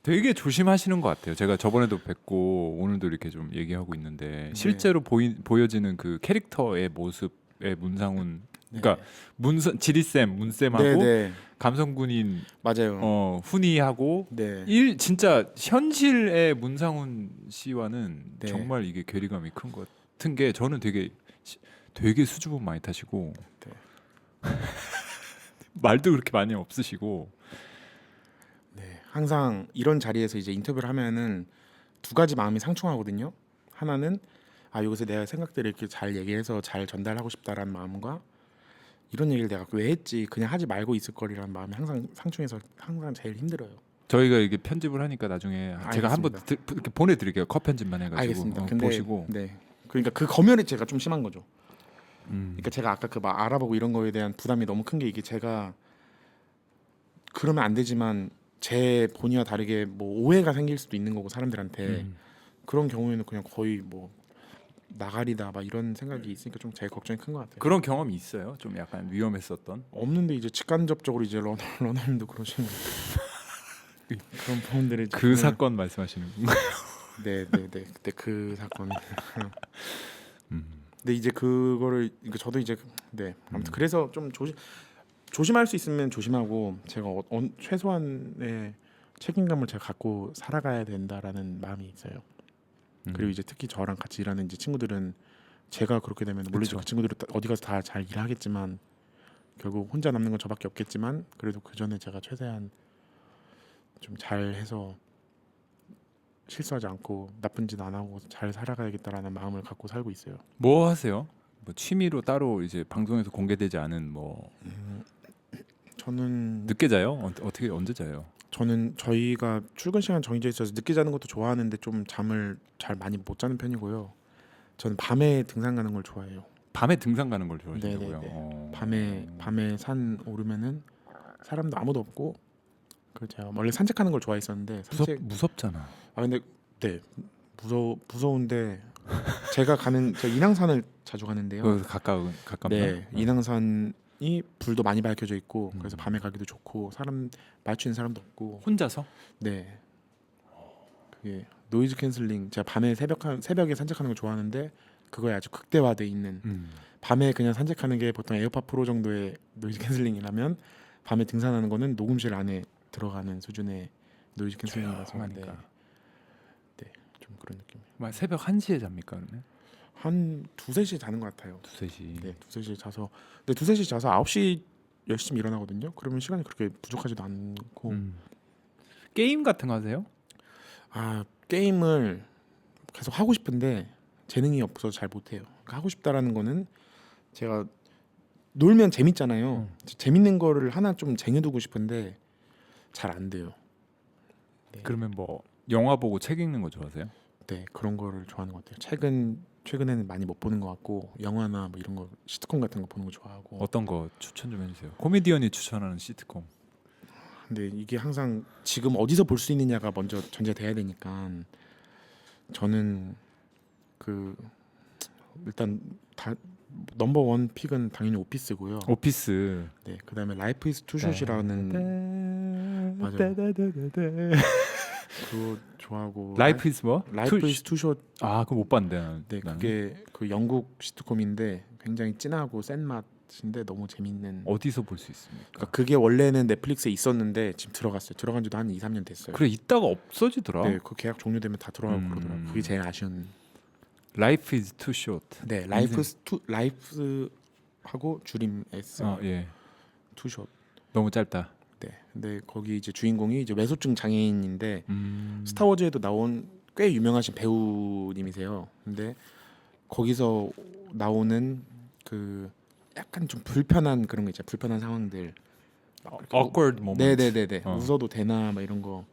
되게 조심하시는 것 같아요. 제가 저번에도 뵙고 오늘도 이렇게 좀 얘기하고 있는데 실제로 보여지는 그 캐릭터의 모습의 문상훈, 그러니까 지리쌤, 문쌤하고 네네 감성군인 맞아요. 훈이하고 네. 진짜 현실의 문상훈 씨와는 네. 정말 이게 괴리감이 큰 것 같은 게 저는 되게 수줍음 많이 타시고 네. 말도 그렇게 많이 없으시고 네. 항상 이런 자리에서 이제 인터뷰를 하면은 두 가지 마음이 상충하거든요. 하나는 아 여기서 내가 생각들을 이렇게 잘 얘기해서 잘 전달하고 싶다라는 마음과 이런 얘기를 내가 왜 했지 그냥 하지 말고 있을 거리라는 마음이 항상 상충해서 항상 제일 힘들어요. 저희가 이게 편집을 하니까 나중에 제가 한번 알겠습니다. 이렇게 보내드릴게요. 컷 편집만 해가지고 알겠습니다. 근데 보시고. 네. 그러니까 그 검열이 제가 좀 심한 거죠. 음. 그러니까 제가 아까 그 막 알아보고 이런 거에 대한 부담이 너무 큰 게 이게 제가 그러면 안 되지만 제 본의와 다르게 뭐 오해가 생길 수도 있는 거고 사람들한테 그런 경우에는 그냥 거의 뭐 나가리다 막 이런 생각이 있으니까 좀 제일 걱정이 큰 것 같아요. 그런 경험이 있어요? 좀 약간 위험했었던? 없는데 이제 직간접적으로 이제 러너님도 그러시는 그런 부분들을 이제 그 사건 말씀하시는 건가요? 네네네 그때 그 사건. 음. 근데 이제 그거를 이거 저도 이제 네 아무튼 그래서 좀 조심할 수 있으면 조심하고 제가 최소한의 책임감을 제가 갖고 살아가야 된다라는 마음이 있어요. 그리고 이제 특히 저랑 같이 일하는 이제 친구들은 제가 그렇게 되면 물론 그쵸. 그 친구들은 어디 가서 다 잘 일하겠지만 결국 혼자 남는 건 저밖에 없겠지만 그래도 그 전에 제가 최대한 좀 잘해서 실수하지 않고 나쁜 짓 안 하고 잘 살아가야겠다라는 마음을 갖고 살고 있어요. 뭐 하세요? 뭐 취미로 따로 이제 방송에서 공개되지 않은 뭐 저는 늦게 자요? 어떻게 언제 자요? 저희가 출근 시간 정해져 있어서 늦게 자는 것도 좋아하는데 좀 잠을 잘 많이 못 자는 편이고요. 저는 밤에 등산 가는 걸 좋아해요. 밤에 등산 가는 걸 좋아하신다고요? 네네네. 밤에 산 오르면은 사람도 아무도 없고 그 제가 원래 산책하는 걸 좋아했었는데 무섭잖아. 아 근데 네 무서운데 제가 인왕산을 자주 가는데요. 그 가깝나? 네 인왕산이 불도 많이 밝혀져 있고 그래서 밤에 가기도 좋고 사람 마주치는 사람도 없고 혼자서? 네 그게 노이즈 캔슬링 제가 밤에 새벽에 산책하는 걸 좋아하는데 그거에 아주 극대화돼 있는 밤에 그냥 산책하는 게 보통 에어팟 프로 정도의 노이즈 캔슬링이라면 밤에 등산하는 거는 녹음실 안에 들어가는 수준의 노이즈 캔슬링이라서 조용하니까. 네, 좀 그런 느낌이에요. 막 새벽 1시에 잡니까 그러면? 한 두세 시에 자는 것 같아요. 2-3시. 네, 두세 시에 자서 근데 두세 시에 자서 9시 열심히 일어나거든요. 그러면 시간이 그렇게 부족하지도 않고 게임 같은 거 하세요? 아 게임을 계속 하고 싶은데 재능이 없어서 잘 못해요. 그러니까 하고 싶다라는 거는 제가 놀면 재밌잖아요. 재밌는 거를 하나 좀 쟁여두고 싶은데 잘 안 돼요. 네. 그러면 뭐 영화 보고 책 읽는 거 좋아하세요? 네 그런 거를 좋아하는 것 같아요. 최근에는 많이 못 보는 것 같고 영화나 뭐 이런 거 시트콤 같은 거 보는 거 좋아하고. 어떤 거 추천 좀 해주세요. 코미디언이 추천하는 시트콤. 근데 이게 항상 지금 어디서 볼 수 있느냐가 먼저 전제돼야 되니까 저는 그 일단 다 넘버 원 픽은 당연히 오피스고요. 오피스. 네 그다음에 라이프 이즈 투숏이라는 맞아요. 그거 좋아하고 라이프 이즈 뭐? 라이프 이즈 투숏 아 그거 못 봤는데. 네 나는. 그게 그 영국 시트콤인데 굉장히 진하고 센 맛인데 너무 재밌는. 어디서 볼 수 있습니까? 그러니까 그게 원래는 넷플릭스에 있었는데 지금 들어갔어요. 들어간 지도 한 2-3년 됐어요. 그래 있다가 없어지더라. 네, 그 계약 종료되면 다 들어가고 그러더라고요. 그게 제일 아쉬운. Life is too short. 네, 라이프 하고 줄임 S 예. 투숏. 너무 짧다. 네. 근데 거기 이제 주인공이 이제 외소증 장애인인데 스타워즈에도 나온 꽤 유명하신 배우님이세요. 근데 거기서 나오는 그 약간 좀 불편한 그런 거 있잖아요. 불편한 상황들. awkward moment. 네네네네. 웃어도 되나 막 이런 거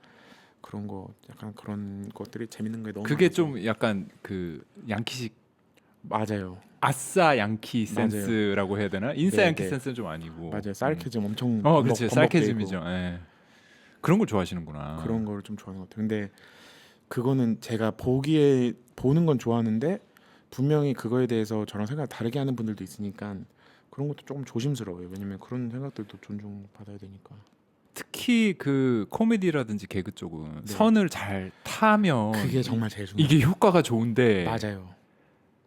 그런 거 약간 그런 것들이 재밌는 거에 너무 그게 많아서. 좀 약간 그 양키식 맞아요. 아싸 양키 맞아요. 센스라고 해야 되나? 인싸 네, 양키 네. 센스는 좀 아니고. 맞아요. sarcasm 엄청 그렇지. 번복되고 sarcasm이죠. 예. 그런 걸 좋아하시는구나. 그런 걸 좀 좋아하는 것 같아요. 근데 그거는 제가 보는 건 좋아하는데 분명히 그거에 대해서 저랑 생각 다르게 하는 분들도 있으니까 그런 것도 조금 조심스러워요. 왜냐면 그런 생각들도 존중받아야 되니까. 특히 그 코미디라든지 개그 쪽은 네. 선을 잘 타면 그게 정말 제일 중요해요. 이게 효과가 좋은데 맞아요.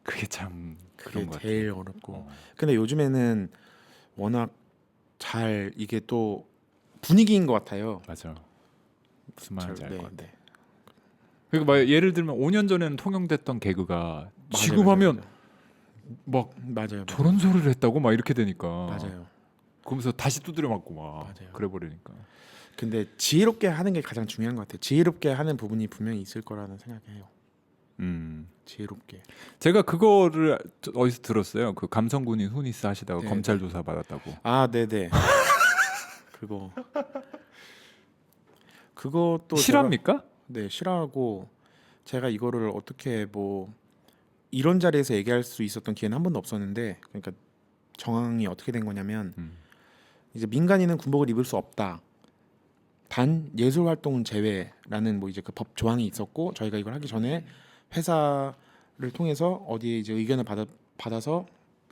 그게 참 그게 그런 것 제일 같아요. 어렵고. 근데 요즘에는 워낙 잘 이게 또 분위기인 것 같아요. 맞아. 무슨 말인지 알 것 같아. 네. 그러니까 막 예를 들면 5년 전에는 통용됐던 개그가 지금 맞아요, 하면 막 맞아요. 저런 소리를 했다고 막 이렇게 되니까 맞아요. 그러면서 다시 두드려 맞고 막 맞아요. 그래 버리니까. 근데 지혜롭게 하는 게 가장 중요한 것 같아요. 지혜롭게 하는 부분이 분명히 있을 거라는 생각해요. 지혜롭게. 제가 그거를 어디서 들었어요. 그 감성군인 후니스 하시다가 네, 검찰 네. 조사 받았다고. 아, 네네. 그것도 실합니까? 네, 싫어하고 제가 이거를 어떻게 뭐 이런 자리에서 얘기할 수 있었던 기회는 한 번도 없었는데, 그러니까 정황이 어떻게 된 거냐면 이제 민간인은 군복을 입을 수 없다. 단 예술 활동은 제외라는 뭐 이제 그 법 조항이 있었고, 저희가 이걸 하기 전에 회사를 통해서 어디에 이제 의견을 받아서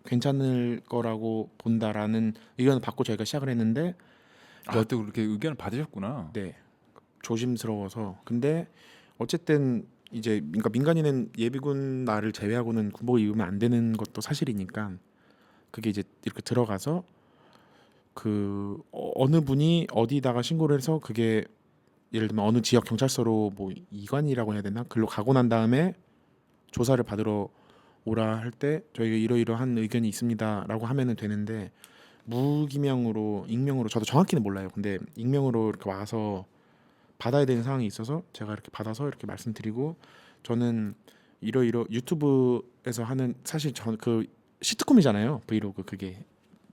괜찮을 거라고 본다라는 의견을 받고 저희가 시작을 했는데, 또 그렇게 의견을 받으셨구나. 네, 조심스러워서. 근데 어쨌든 이제 그러니까 민간인은 예비군 날을 제외하고는 군복을 입으면 안 되는 것도 사실이니까, 그게 이제 이렇게 들어가서 그 어느 분이 어디다가 신고를 해서 그게 예를 들면 어느 지역 경찰서로 뭐 이관이라고 해야 되나, 글로 가고 난 다음에 조사를 받으러 오라 할 때 저희가 이러이러한 의견이 있습니다라고 하면은 되는데, 무기명으로 익명으로, 저도 정확히는 몰라요. 근데 익명으로 이렇게 와서 받아야 되는 상황이 있어서 제가 이렇게 받아서 이렇게 말씀드리고, 저는 이러이러 유튜브에서 하는, 사실 전 그 시트콤이잖아요. 브이로그. 그게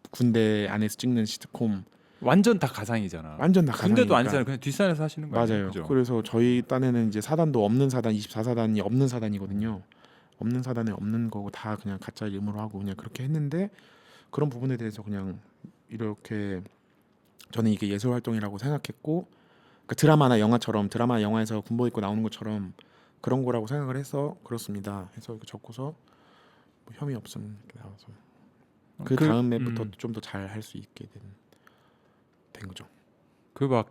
군대 안에서 찍는 시트콤. 완전 다 가상이잖아. 완전 다 군대도 가상이니까. 아니잖아요. 그냥 뒷산에서 하시는 거예요. 맞아요. 그죠? 그래서 저희 딴에는 이제 사단도 없는 사단, 24사단이 없는 사단이거든요. 없는 사단에 없는 거고 다 그냥 가짜 이름으로 하고 그냥 그렇게 했는데, 그런 부분에 대해서 그냥 이렇게 저는 이게 예술 활동이라고 생각했고, 그러니까 드라마나 영화처럼, 드라마 영화에서 군복 입고 나오는 것처럼 그런 거라고 생각을 해서 그렇습니다. 해서 이렇게 적고서 뭐 혐의 없음 이렇게 나와서 그 다음에부터 좀 더 잘 할 수 있게 된 거죠. 그 막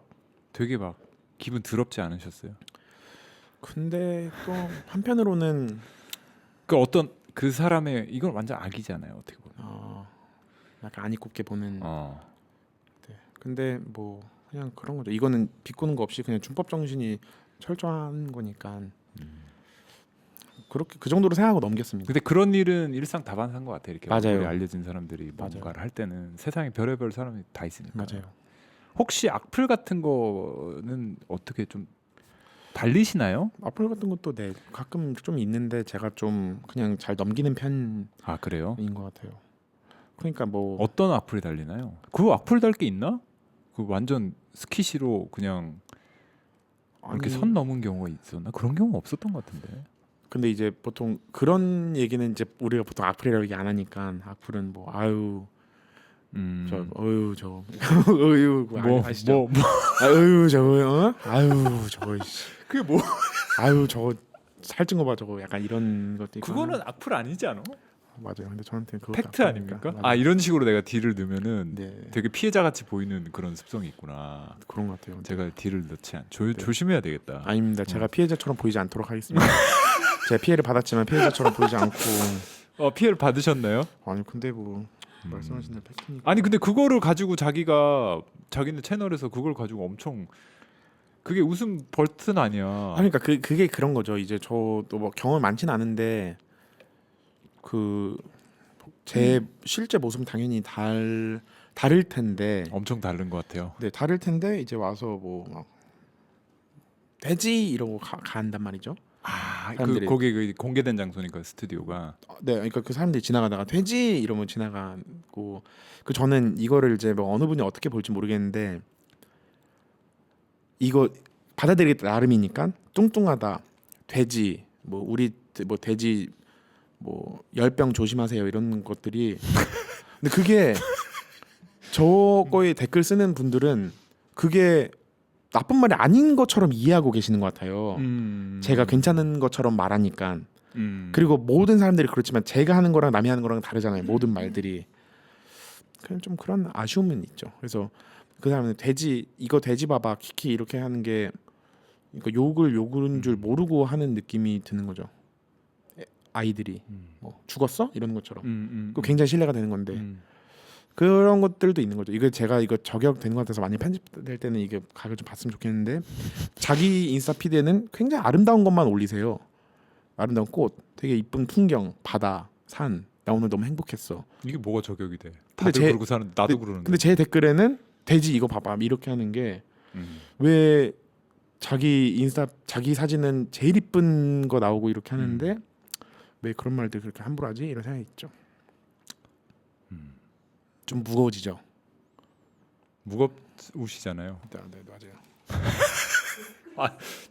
되게 막 기분 더럽지 않으셨어요? 근데 또 한편으로는 그 어떤 그 사람의 이건 완전 악이잖아요. 어떻게 보면. 약간 안이 곱게 보는. 어. 네. 근데 뭐 그냥 그런 거죠. 이거는 비꼬는 거 없이 그냥 준법 정신이 철저한 거니까 그렇게 그 정도로 생각하고 넘겼습니다. 근데 그런 일은 일상 다반사인 것 같아요. 이렇게 맞아요. 얼굴이 알려진 사람들이 뭔가를 맞아요. 할 때는 세상에 별의별 사람이 다 있으니까. 맞아요. 혹시 악플 같은 거는 어떻게 좀 달리시나요? 악플 같은 것도 네 가끔 좀 있는데 제가 좀 그냥 잘 넘기는 편인 아 그래요? 것 같아요. 그러니까 뭐 어떤 악플이 달리나요? 그 악플 달 게 있나? 그 완전 스키시로 그냥 이렇게 선 넘은 경우가 있었나? 그런 경우 없었던 것 같은데. 근데 이제 보통 그런 얘기는 이제 우리가 보통 악플이라고 얘기 안 하니까, 악플은 뭐 아유 저 어유 저 어유 아시죠? 아유 저거 아유 저거 그게 뭐? 아유 저거 살찐 거 봐 저거, 약간 이런 것도 있고. 그거는 악플 아니지 않아? 맞아요. 근데 저한테 그거 팩트 아닙니까? 맞아요. 아 이런 식으로 내가 딜을 넣으면은 네 되게 피해자 같이 보이는 그런 습성이 있구나. 그런 것 같아요. 제가 딜을 넣지 조심해야 되겠다. 아닙니다. 제가 피해자처럼 보이지 않도록 하겠습니다. 제가 피해를 받았지만 피해자처럼 보이지 않고. 피해를 받으셨나요? 아니 근데 뭐 말씀하신 대로 팩트니까. 아니 근데 그거를 가지고 자기네 채널에서 그걸 가지고 엄청 그게 웃음 버튼 아니야. 그러니까 그게 그런 거죠. 이제 저도 뭐 경험 많진 않은데 그 제 실제 모습은 당연히 다를 텐데. 엄청 다른 것 같아요. 네, 다를 텐데 이제 와서 뭐 막 돼지 이러고 간단 말이죠. 사람들이. 거기 그 공개된 장소니까 스튜디오가. 네, 그러니까 그 사람들이 지나가다가 돼지 이러면 지나가고, 그 저는 이거를 이제 뭐 어느 분이 어떻게 볼지 모르겠는데, 이거 받아들이기 나름이니까 뚱뚱하다, 돼지, 뭐 우리 뭐 돼지 뭐 열병 조심하세요 이런 것들이. 근데 그게 저거에 댓글 쓰는 분들은 그게 나쁜 말이 아닌 것처럼 이해하고 계시는 것 같아요. 제가 괜찮은 것처럼 말하니까. 그리고 모든 사람들이 그렇지만 제가 하는 거랑 남이 하는 거랑 다르잖아요. 모든 말들이. 그냥 좀 그런 아쉬움은 있죠. 그래서 그 사람은 돼지 이거 돼지 봐봐 키키 이렇게 하는 게 그러니까 욕은 줄 모르고 하는 느낌이 드는 거죠. 아이들이 뭐 죽었어 이러는 것처럼 그 굉장히 신뢰가 되는 건데 그런 것들도 있는 거죠. 이거 제가 이거 저격되는 것 같아서 많이 편집될 때는 이게 각을 좀 봤으면 좋겠는데 자기 인스타 피드에는 굉장히 아름다운 것만 올리세요. 아름다운 꽃, 되게 이쁜 풍경, 바다, 산. 나 오늘 너무 행복했어. 이게 뭐가 저격이 돼? 근데 다들 그러고 사는 나도 그러는데. 근데 제 댓글에는 돼지 이거 봐봐 이렇게 하는 게 왜 자기 인스타 자기 사진은 제일 이쁜 거 나오고 이렇게 하는데 왜 그런 말들 그렇게 함부로 하지 이런 생각이 있죠. 좀 무거워지죠. 무겁우시잖아요. 네 맞아요.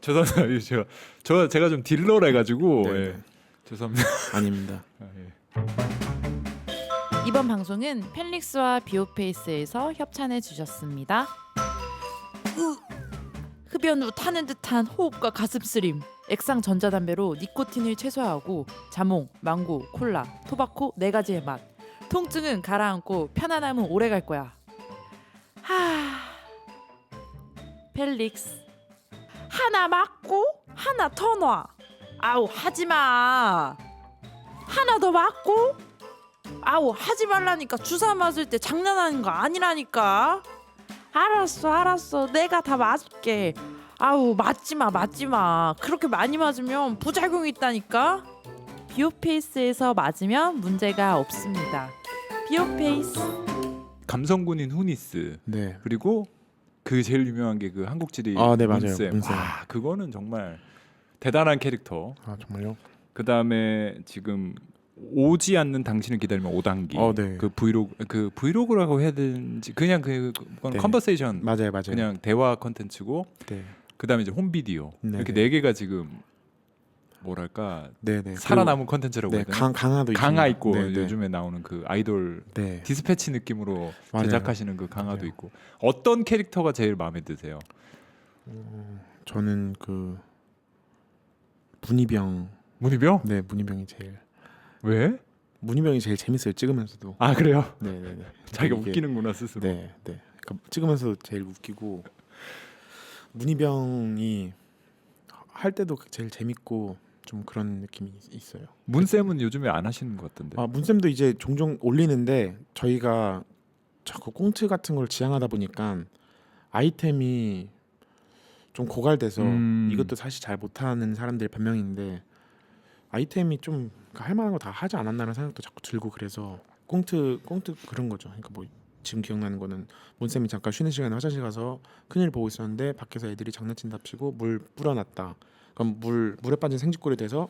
죄송합니다. 제가 좀 딜러라 해가지고 네, 예. 네. 죄송합니다. 아닙니다. 아, 예. 이번 방송은 펠릭스와 비오페이스에서 협찬해 주셨습니다. 흡연 후 타는 듯한 호흡과 가슴 쓰림. 액상 전자담배로 니코틴을 최소화하고 자몽, 망고, 콜라, 토바코 4가지의 맛. 통증은 가라앉고 편안함은 오래갈 거야. 펠릭스. 하나 맞고 하나 더 놔. 아우 하지마. 하나 더 맞고 아우 하지 말라니까. 주사 맞을 때 장난하는 거 아니라니까. 알았어 내가 다 맞을게. 아우 맞지마. 그렇게 많이 맞으면 부작용이 있다니까. 비오페이스에서 맞으면 문제가 없습니다. 비오페이스. 감성군인 후니스 네. 그리고 그 제일 유명한 게 그 한국지리 네 맞아요. 문쌤. 와 그거는 정말 대단한 캐릭터. 아 정말요? 그 다음에 지금 오지 않는 당신을 기다리면 5단기. 네. 그 브이로그라고 해야 되는지 그냥 그건 네. 컨버세이션. 맞아요. 그냥 대화 컨텐츠고. 네. 그 다음에 이제 홈비디오. 네, 이렇게 네. 4개가 지금 뭐랄까 네네. 살아남은 컨텐츠라고 네 해야 되나? 강화도 강화 있습니다. 있고 네, 네. 요즘에 나오는 그 아이돌 네. 디스패치 느낌으로 맞아요. 제작하시는 그 강화도 맞아요. 있고. 어떤 캐릭터가 제일 마음에 드세요? 저는 그 문희병. 문희병? 네 문희병이 제일. 왜? 문희병이 제일 재밌어요. 찍으면서도. 아 그래요? 네네네. 자기가 이게- 웃기는구나 스스로. 네. 그러니까 찍으면서 제일 웃기고 문희병이 할 때도 제일 재밌고 좀 그런 느낌이 있어요. 문쌤은 요즘에 안 하시는 것 같던데. 문쌤도 이제 종종 올리는데 저희가 자꾸 꽁트 같은 걸 지향하다 보니까 아이템이 좀 고갈돼서 이것도 사실 잘 못하는 사람들의 변명인데 아이템이 좀 할 만한 거 다 하지 않았나라는 생각도 자꾸 들고 그래서 꽁트 그런 거죠. 그러니까 뭐 지금 기억나는 거는 문쌤이 잠깐 쉬는 시간에 화장실 가서 큰일 보고 있었는데 밖에서 애들이 장난친답시고 물 뿌려놨다. 그럼 물에 빠진 생쥐꼴이 돼서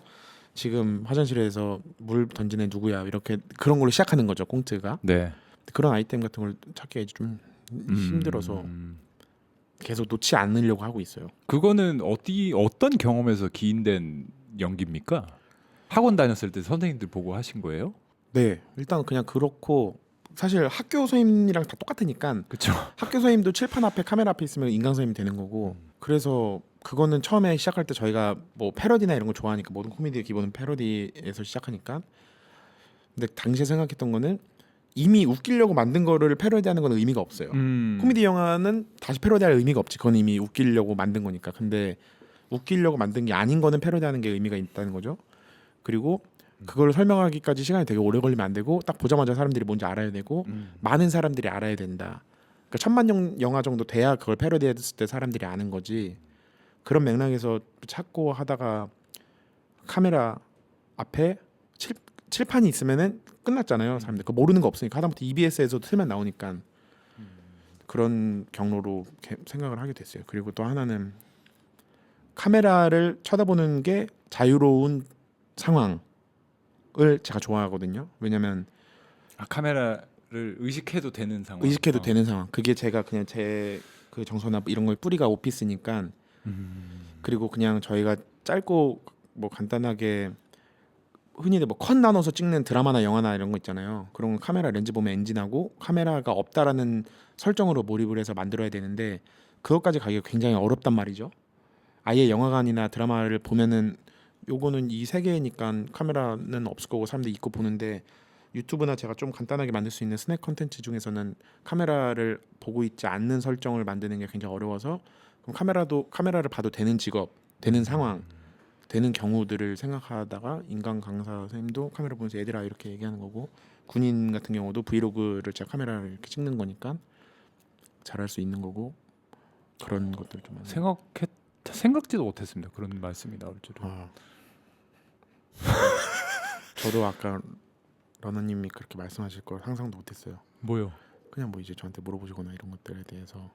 지금 화장실에서 물 던진 애 누구야 이렇게 그런 걸로 시작하는 거죠 꽁트가. 네. 그런 아이템 같은 걸 찾기가 이제 좀 힘들어서 계속 놓지 않으려고 하고 있어요. 그거는 어떤 경험에서 기인된 연기입니까? 학원 다녔을 때 선생님들 보고 하신 거예요? 네, 일단 그냥 그렇고 사실 학교 선생님이랑 다 똑같으니까 그렇죠. 학교 선생님도 칠판 앞에 카메라 앞에 있으면 인강 선생님이 되는 거고 그래서 그거는 처음에 시작할 때 저희가 뭐 패러디나 이런 거 좋아하니까 모든 코미디의 기본은 패러디에서 시작하니까 근데 당시에 생각했던 거는 이미 웃기려고 만든 거를 패러디하는 건 의미가 없어요. 코미디 영화는 다시 패러디할 의미가 없지. 그건 이미 웃기려고 만든 거니까. 근데 웃기려고 만든 게 아닌 거는 패러디하는 게 의미가 있다는 거죠. 그리고 그걸 설명하기까지 시간이 되게 오래 걸리면 안 되고 딱 보자마자 사람들이 뭔지 알아야 되고 많은 사람들이 알아야 된다. 그러니까 1000만 영화 정도 돼야 그걸 패러디했을 때 사람들이 아는 거지. 그런 맥락에서 찾고 하다가 카메라 앞에 칠판이 있으면은 끝났잖아요. 사람들 그 모르는 거 없으니까 하다못해 EBS에서도 틀면 나오니까 그런 경로로 생각을 하게 됐어요. 그리고 또 하나는 카메라를 쳐다보는 게 자유로운 상황을 제가 좋아하거든요. 왜냐면 카메라를 의식해도 되는 상황. 의식해도 되는 상황. 그게 제가 그냥 제 그 정서나 이런 걸 뿌리가 오피스니까 그리고 그냥 저희가 짧고 뭐 간단하게 흔히들 뭐 컷 나눠서 찍는 드라마나 영화나 이런 거 있잖아요. 그런 건 카메라 렌즈 보면 엔진하고 카메라가 없다라는 설정으로 몰입을 해서 만들어야 되는데 그것까지 가기가 굉장히 어렵단 말이죠. 아예 영화관이나 드라마를 보면은 요거는 이 세계니까 카메라는 없을 거고 사람들이 있고 보는데 유튜브나 제가 좀 간단하게 만들 수 있는 스낵 컨텐츠 중에서는 카메라를 보고 있지 않는 설정을 만드는 게 굉장히 어려워서 그럼 카메라를 봐도 되는 직업, 되는 상황, 되는 경우들을 생각하다가 인간 강사 선생님도 카메라 보면서 얘들아 이렇게 얘기하는 거고 군인 같은 경우도 브이로그를 제가 카메라를 이렇게 찍는 거니까 잘할 수 있는 거고 그런 것들 좀 많아요. 생각지도 못했습니다. 그런 말씀이 나올 줄은. 아. 저도 아까 러너님이 그렇게 말씀하실 걸 상상도 못했어요. 뭐요? 그냥 뭐 이제 저한테 물어보시거나 이런 것들에 대해서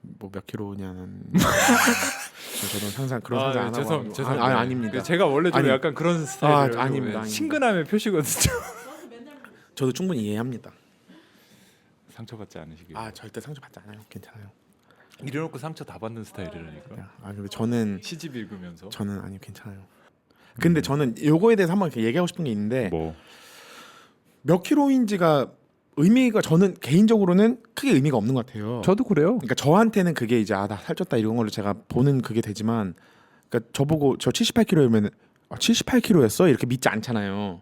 뭐 몇 킬로냐는 저도 항상 그런 상상 안 하고 죄송합니다. 아닙니다. 제가 원래 좀 아니, 약간 그런 스타일이에요. 아닙니다. 친근함의 표시거든요. 저도 충분히 이해합니다. 상처받지 않으시길. 절대 상처받지 않아요. 괜찮아요. 이래놓고 상처 다 받는 스타일이라니까. 근데 저는 시집 읽으면서. 아니요 괜찮아요. 근데 저는 요거에 대해서 한번 이렇게 얘기하고 싶은 게 있는데 뭐 몇 킬로인지가 의미가 저는 개인적으로는 크게 의미가 없는 것 같아요. 저도 그래요. 그러니까 저한테는 그게 이제 나 살쪘다 이런 걸로 제가 보는 그게 되지만 그러니까 저보고 저 78kg면 78kg였어 이렇게 믿지 않잖아요.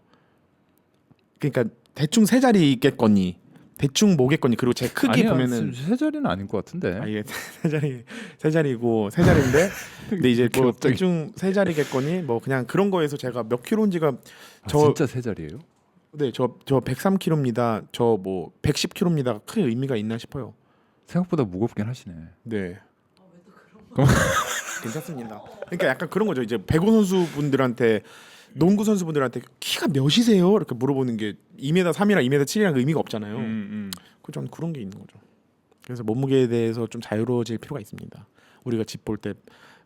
그러니까 대충 세 자리겠거니 대충 뭐겠거니 그리고 제 크기 아니야, 보면은 세 자리는 아닐 것 같은데. 이게 세 자리고 세 자리인데 근데 이제 뭐 갑자기. 대충 세 자리겠거니 뭐 그냥 그런 거에서 제가 몇 킬로인지가 진짜 세 자리예요? 네, 저 103kg입니다. 저 뭐 110kg입니다. 크게 의미가 있나 싶어요. 생각보다 무겁긴 하시네. 네. 괜찮습니다. 그러니까 약간 그런 거죠. 이제 배구 선수분들한테 농구 선수분들한테 키가 몇이세요? 이렇게 물어보는 게 2m 3이랑 2m 7이랑 의미가 없잖아요. 그 저는 그런 게 있는 거죠. 그래서 몸무게에 대해서 좀 자유로워질 필요가 있습니다. 우리가 집 볼 때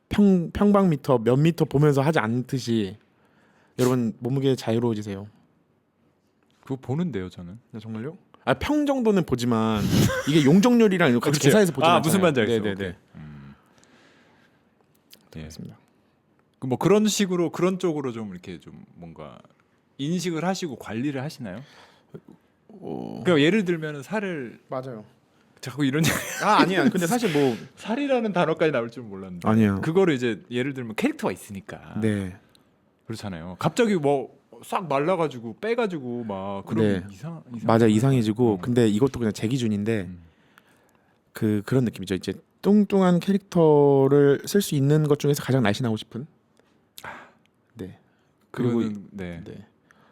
평방미터 몇 미터 보면서 하지 않듯이 여러분 몸무게 자유로워지세요. 그거 보는데요, 저는. 네, 정말요? 평 정도는 보지만 이게 용적률이랑 이거 같이 계산해서 보지 않잖아요. 무슨 말인지 알겠어요. 네네네. 예. 맞습니다. 뭐 그런 식으로 그런 쪽으로 좀 이렇게 좀 뭔가 인식을 하시고 관리를 하시나요? 그러니까 예를 들면은 살을 맞아요. 자꾸 이런 아니야. 근데 사실 뭐 살이라는 단어까지 나올 줄 몰랐는데. 아니야. 그거를 이제 예를 들면 캐릭터가 있으니까. 네. 그렇잖아요. 갑자기 뭐 싹 말라가지고 빼가지고 막 그런 네. 이상 맞아 이상해지고 근데 이것도 그냥 제 기준인데 그런 느낌이죠. 이제 뚱뚱한 캐릭터를 쓸 수 있는 것 중에서 가장 날씬하고 싶은. 네. 그리고 그리고 네.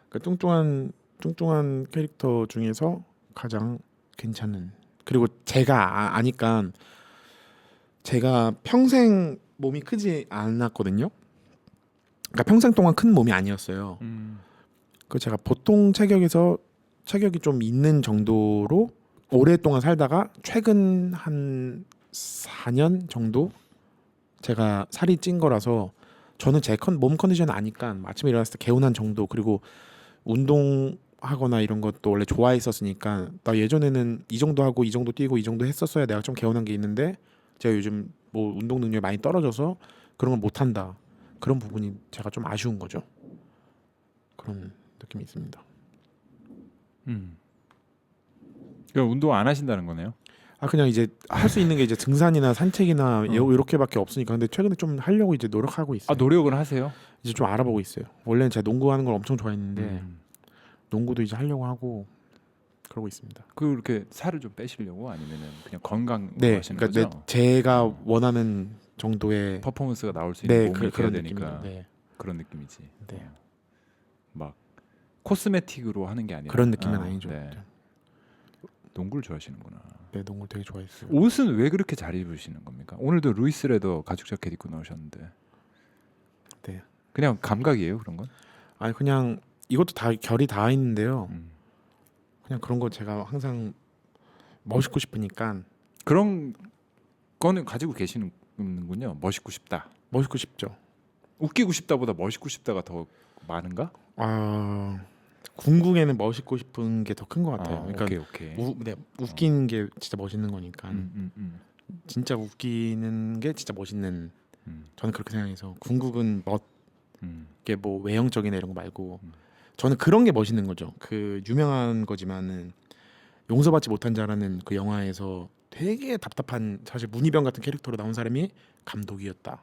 그러니까 뚱뚱한 캐릭터 중에서 가장 괜찮은. 그리고 제가 아니까 제가 평생 몸이 크지 않았거든요. 그러니까 평생 동안 큰 몸이 아니었어요. 그 제가 보통 체격이 좀 있는 정도로 오랫동안 살다가 최근 한 4년 정도 제가 살이 찐 거라서 저는 제 몸 컨디션 아니까 아침에 일어났을 때 개운한 정도 그리고 운동하거나 이런 것도 원래 좋아했었으니까 나 예전에는 이 정도 하고 이 정도 뛰고 이 정도 했었어야 내가 좀 개운한 게 있는데 제가 요즘 뭐 운동 능력이 많이 떨어져서 그런 걸 못 한다. 그런 부분이 제가 좀 아쉬운 거죠. 그런 느낌이 있습니다. 그러니까 운동 안 하신다는 거네요. 그냥 이제 할 수 있는 게 이제 등산이나 산책이나 이렇게밖에 없으니까 근데 최근에 좀 하려고 이제 노력하고 있어요. 노력을 하세요? 이제 좀 알아보고 있어요. 원래는 제가 농구하는 걸 엄청 좋아했는데 농구도 이제 하려고 하고 그러고 있습니다. 그렇게 살을 좀 빼시려고 아니면은 그냥 건강 네, 하시는 그러니까 거죠? 제가 원하는 정도의 퍼포먼스가 나올 수 있는 몸이 돼야 그런 되니까 느낌이에요. 네. 그런 느낌이지. 네. 막 코스메틱으로 하는 게 아니라 그런 느낌은 아니죠. 네. 농구를 좋아하시는구나. 네, 농구 되게 좋아했어요. 옷은 왜 그렇게 잘 입으시는 겁니까? 오늘도 루이스 레더 가죽 자켓 입고 나오셨는데. 네. 그냥 감각이에요 그런 건? 아니 그냥 이것도 다 결이 다 있는데요. 음. 그냥 그런 거 제가 항상 멋있고 싶으니까 그런 거는 가지고 계시는군요. 멋있고 싶다. 멋있고 싶죠. 웃기고 싶다보다 멋있고 싶다가 더 많은가? 궁극에는 멋있고 싶은 게 더 큰 것 같아요. 그러니까 오케이. 웃기는 게 진짜 멋있는 거니까. 진짜 웃기는 게 진짜 멋있는. 저는 그렇게 생각해서 궁극은 멋게 뭐 외형적이나 이런 거 말고 저는 그런 게 멋있는 거죠. 그 유명한 거지만은 용서받지 못한 자라는 그 영화에서 되게 답답한 사실 문희병 같은 캐릭터로 나온 사람이 감독이었다.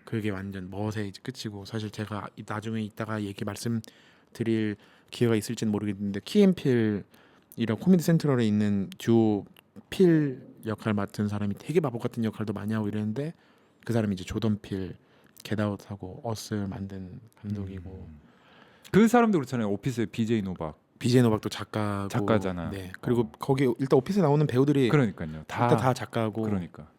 그게 완전 멋의 이제 끝이고 사실 제가 나중에 이따가 말씀드릴 기회가 있을지는 모르겠는데 키앤필이랑 코미디 센트럴에 있는 듀오 필 역할 맡은 사람이 되게 바보 같은 역할도 많이 하고 이랬는데 그 사람이 이제 조던 필 겟아웃하고 어스 만든 감독이고 그 사람도 그렇잖아요. 오피스의 BJ 노박 BJ 노박도 작가고 작가잖아. 네. 그리고 거기 일단 오피스에 나오는 배우들이 그러니까요. 일단 다 작가고 그러니까.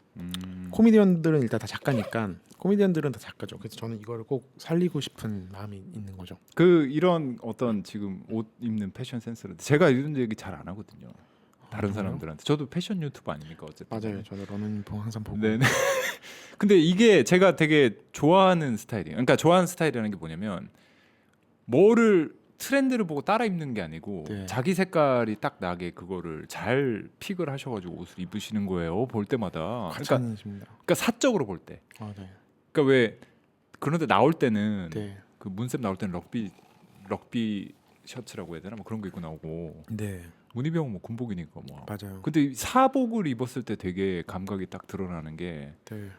코미디언들은 일단 다 작가니까 코미디언들은 다 작가죠. 그래서 저는 이걸 꼭 살리고 싶은 마음이 있는 거죠. 그 이런 어떤 지금 옷 입는 패션 센스를 제가 이런 얘기 잘 안 하거든요. 다른 정말요? 사람들한테. 저도 패션 유튜브 아닙니까 어쨌든. 맞아요. 저도 러닝봉 항상 보고. 네네. 근데 이게 제가 되게 좋아하는 스타일이에요. 그러니까 좋아하는 스타일이라는 게 뭐냐면 뭐를 트렌드를 보고 따라 입는 게 아니고 네. 자기 색깔이 딱 나게 그거를 잘 픽을 하셔가지고 옷을 입으시는 거예요. 볼 때마다. 가찬이십니다. 그러니까 사적으로 볼 때. 아, 네. 그러니까 왜 그런데 나올 때는 네. 그 문쌤 나올 때는 럭비 셔츠라고 해야 되나 뭐 그런 거 입고 나오고 네. 문희병은 뭐 군복이니까 뭐. 맞아요. 근데 사복을 입었을 때 되게 감각이 딱 드러나는 게 네.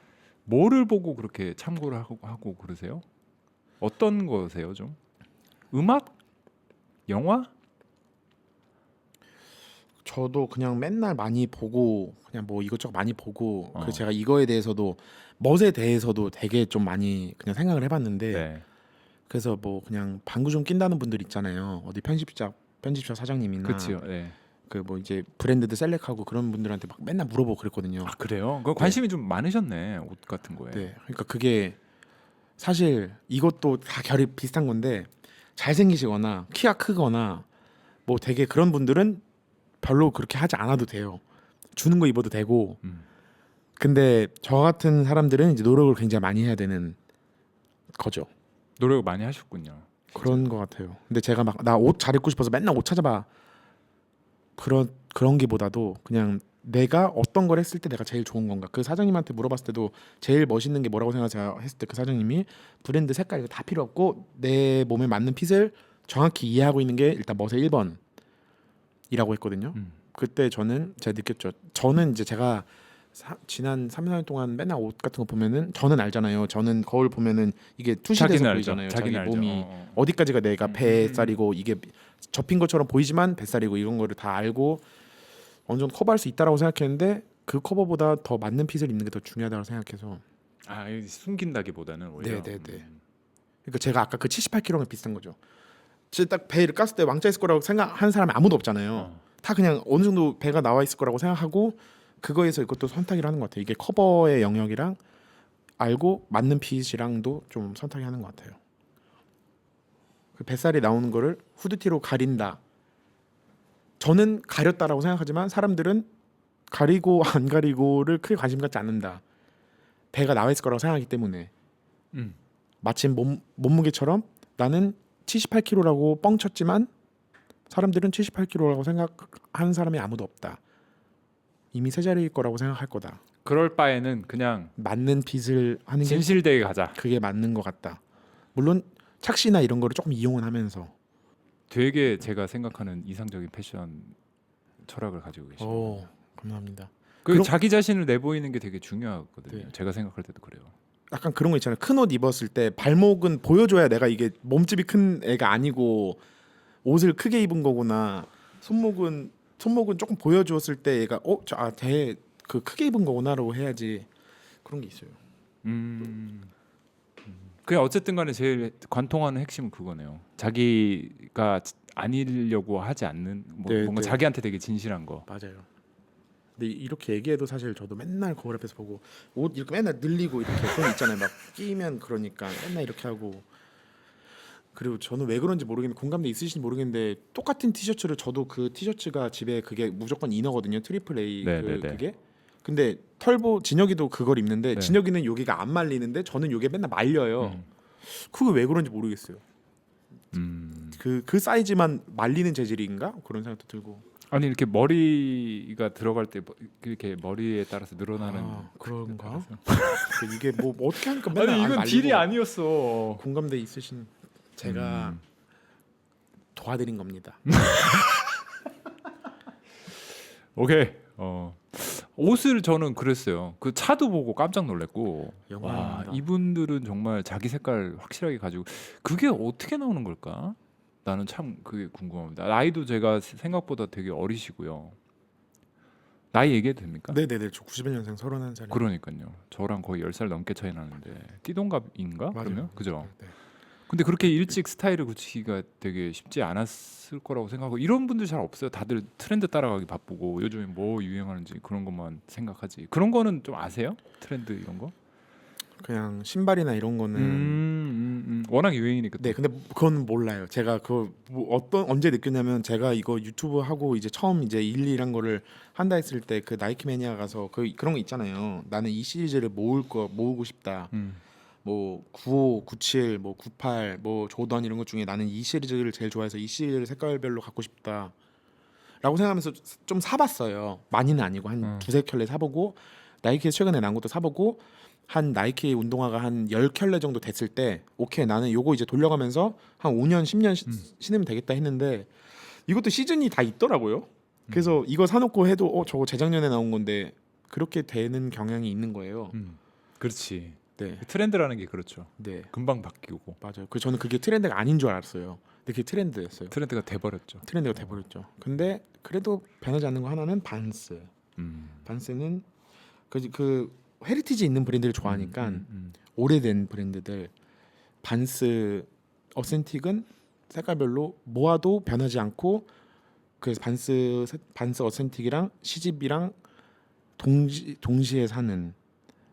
뭐를 보고 그렇게 참고를 하고 그러세요? 어떤 거세요 좀? 음악? 영화? 저도 그냥 맨날 많이 보고 그냥 뭐 이것저것 많이 보고 어. 그 제가 이거에 대해서도 멋에 대해서도 되게 좀 많이 그냥 생각을 해봤는데 네. 그래서 뭐 그냥 방구 좀 낀다는 분들 있잖아요. 어디 편집샵 사장님이나 그렇죠. 네. 그 뭐 이제 브랜드들 셀렉하고 그런 분들한테 막 맨날 물어보고 그랬거든요. 아 그래요? 그 관심이 좀 많으셨네 옷 같은 거에. 네. 그러니까 그게 사실 이것도 다 결이 비슷한 건데 잘생기시거나 키가 크거나 뭐 되게 그런 분들은 별로 그렇게 하지 않아도 돼요. 주는 거 입어도 되고. 근데 저 같은 사람들은 이제 노력을 굉장히 많이 해야 되는 거죠. 노력을 많이 하셨군요. 그런 거 같아요. 근데 제가 막 나 옷 잘 입고 싶어서 맨날 옷 찾아봐. 그런 게보다도 그냥 내가 어떤 걸 했을 때 내가 제일 좋은 건가. 그 사장님한테 물어봤을 때도 제일 멋있는 게 뭐라고 생각하세요 했을 때 그 사장님이 브랜드 색깔 이거 다 필요 없고 내 몸에 맞는 핏을 정확히 이해하고 있는 게 일단 멋의 1번이라고 했거든요. 그때 저는 제가 느꼈죠. 저는 이제 제가 지난 3, 4년 동안 맨날 옷 같은 거 보면은 저는 알잖아요. 저는 거울 보면은 이게 투시돼서 자기는 보이잖아요. 알죠. 자기 자기는 알죠. 몸이 어디까지가 내가 뱃살이고 이게 접힌 것처럼 보이지만 뱃살이고 이런 거를 다 알고 어느 정도 커버할 수 있다라고 생각했는데 그 커버보다 더 맞는 핏을 입는 게 더 중요하다고 생각해서 아 이거 숨긴다기보다는 오히려. 네네네. 그러니까 제가 아까 그 78kg랑 비슷한 거죠. 진짜 딱 배를 깠을 때 왕자 있을 거라고 생각하는 사람이 아무도 없잖아요. 다 그냥 어느 정도 배가 나와 있을 거라고 생각하고 그거에서 이것도 선택을 하는 것 같아요. 이게 커버의 영역이랑 알고 맞는 핏이랑도 좀 선택을 하는 것 같아요. 그 뱃살이 나오는 거를 후드티로 가린다. 저는 가렸다라고 생각하지만 사람들은 가리고 안 가리고를 크게 관심 갖지 않는다. 배가 나와 있을 거라고 생각하기 때문에 마침 몸무게처럼 나는 78kg라고 뻥쳤지만 사람들은 78kg라고 생각하는 사람이 아무도 없다. 이미 세 자리일 거라고 생각할 거다. 그럴 바에는 그냥 맞는 핏을 하는 게 진실되게 가자. 그게 맞는 것 같다. 물론 착시나 이런 거를 조금 이용은 하면서. 되게 제가 생각하는 이상적인 패션 철학을 가지고 계시고. 오, 감사합니다. 그 그럼- 자기 자신을 내보이는 게 되게 중요하거든요. 네. 제가 생각할 때도 그래요. 약간 그런 거 있잖아요. 큰 옷 입었을 때 발목은 보여줘야 내가 이게 몸집이 큰 애가 아니고 옷을 크게 입은 거구나. 손목은 조금 보여주었을 때 얘가 그 크게 입은 거구나라고 해야지. 그런 게 있어요. 그냥 어쨌든 간에 제일 관통하는 핵심은 그거네요. 자기가 아니려고 하지 않는 네, 뭔가 네. 자기한테 되게 진실한 거. 맞아요. 근데 이렇게 얘기해도 사실 저도 맨날 거울 앞에서 보고 옷 이렇게 맨날 늘리고 이렇게 그런 거 있잖아요. 막 끼면 그러니까 맨날 이렇게 하고. 그리고 저는 왜 그런지 모르겠는데 공감대 있으신지 모르겠는데 똑같은 티셔츠를 저도 그 티셔츠가 집에 그게 무조건 이너거든요. 트리플 A 네, 네, 네. 그게. 근데 진혁이도 그걸 입는데 네. 진혁이는 여기가 안 말리는데 저는 여기 맨날 말려요. 그게 왜 그런지 모르겠어요. 그 사이즈만 말리는 재질인가 그런 생각도 들고. 아니 이렇게 머리가 들어갈 때 이렇게 머리에 따라서 늘어나는 그런가? 이게 뭐 어떻게 하니까 맨날 아니 안 이건 말리고. 딜이 아니었어. 공감대 있으신 제가 도와드린 겁니다. 오케이. 옷을 저는 그랬어요. 그 차도 보고 깜짝 놀랐고. 와, 영광입니다. 이분들은 정말 자기 색깔 확실하게 가지고 그게 어떻게 나오는 걸까? 나는 참 그게 궁금합니다. 나이도 제가 생각보다 되게 어리시고요. 나이 얘기해도 됩니까? 네네네. 저 91년생 31살이에요. 그러니까요. 저랑 거의 10살 넘게 차이 나는데 띠동갑인가? 맞아요. 그러면? 그죠? 네. 근데 그렇게 일찍 스타일을 굳히기가 되게 쉽지 않았을 거라고 생각하고 이런 분들 잘 없어요. 다들 트렌드 따라가기 바쁘고 요즘에 뭐 유행하는지 그런 것만 생각하지. 그런 거는 좀 아세요? 트렌드 이런 거? 그냥 신발이나 이런 거는 워낙 유행이니까. 네, 근데 그건 몰라요. 제가 그뭐 언제 느꼈냐면 제가 이거 유튜브 하고 이제 처음 이제 일이란 거를 한다 했을 때 그 나이키 매니아 가서 그런 거 있잖아요. 나는 이 시리즈를 모으고 싶다. 뭐 95, 97, 뭐 98, 뭐 조던 이런 것 중에 나는 이 시리즈를 제일 좋아해서 이 시리즈를 색깔별로 갖고 싶다. 라고 생각하면서 좀 사봤어요. 많이는 아니고 한 두세 켤레 사보고 나이키에서 최근에 난 것도 사보고 한 나이키 운동화가 한 10켤레 정도 됐을 때 오케이 나는 요거 이제 돌려가면서 한 5년 10년 신으면 되겠다 했는데 이것도 시즌이 다 있더라고요. 그래서 이거 사놓고 해도 저거 재작년에 나온 건데 그렇게 되는 경향이 있는 거예요. 그렇지. 네, 트렌드라는 게 그렇죠. 네, 금방 바뀌고 맞아요. 그 저는 그게 트렌드가 아닌 줄 알았어요. 근데 그게 트렌드였어요. 트렌드가 돼버렸죠. 트렌드가 돼버렸죠. 근데 그래도 변하지 않는 거 하나는 반스. 반스는 그 헤리티지 있는 브랜드를 좋아하니까 오래된 브랜드들 반스 어센틱은 색깔별로 모아도 변하지 않고 그래서 반스 어센틱이랑 시집이랑 동시에 사는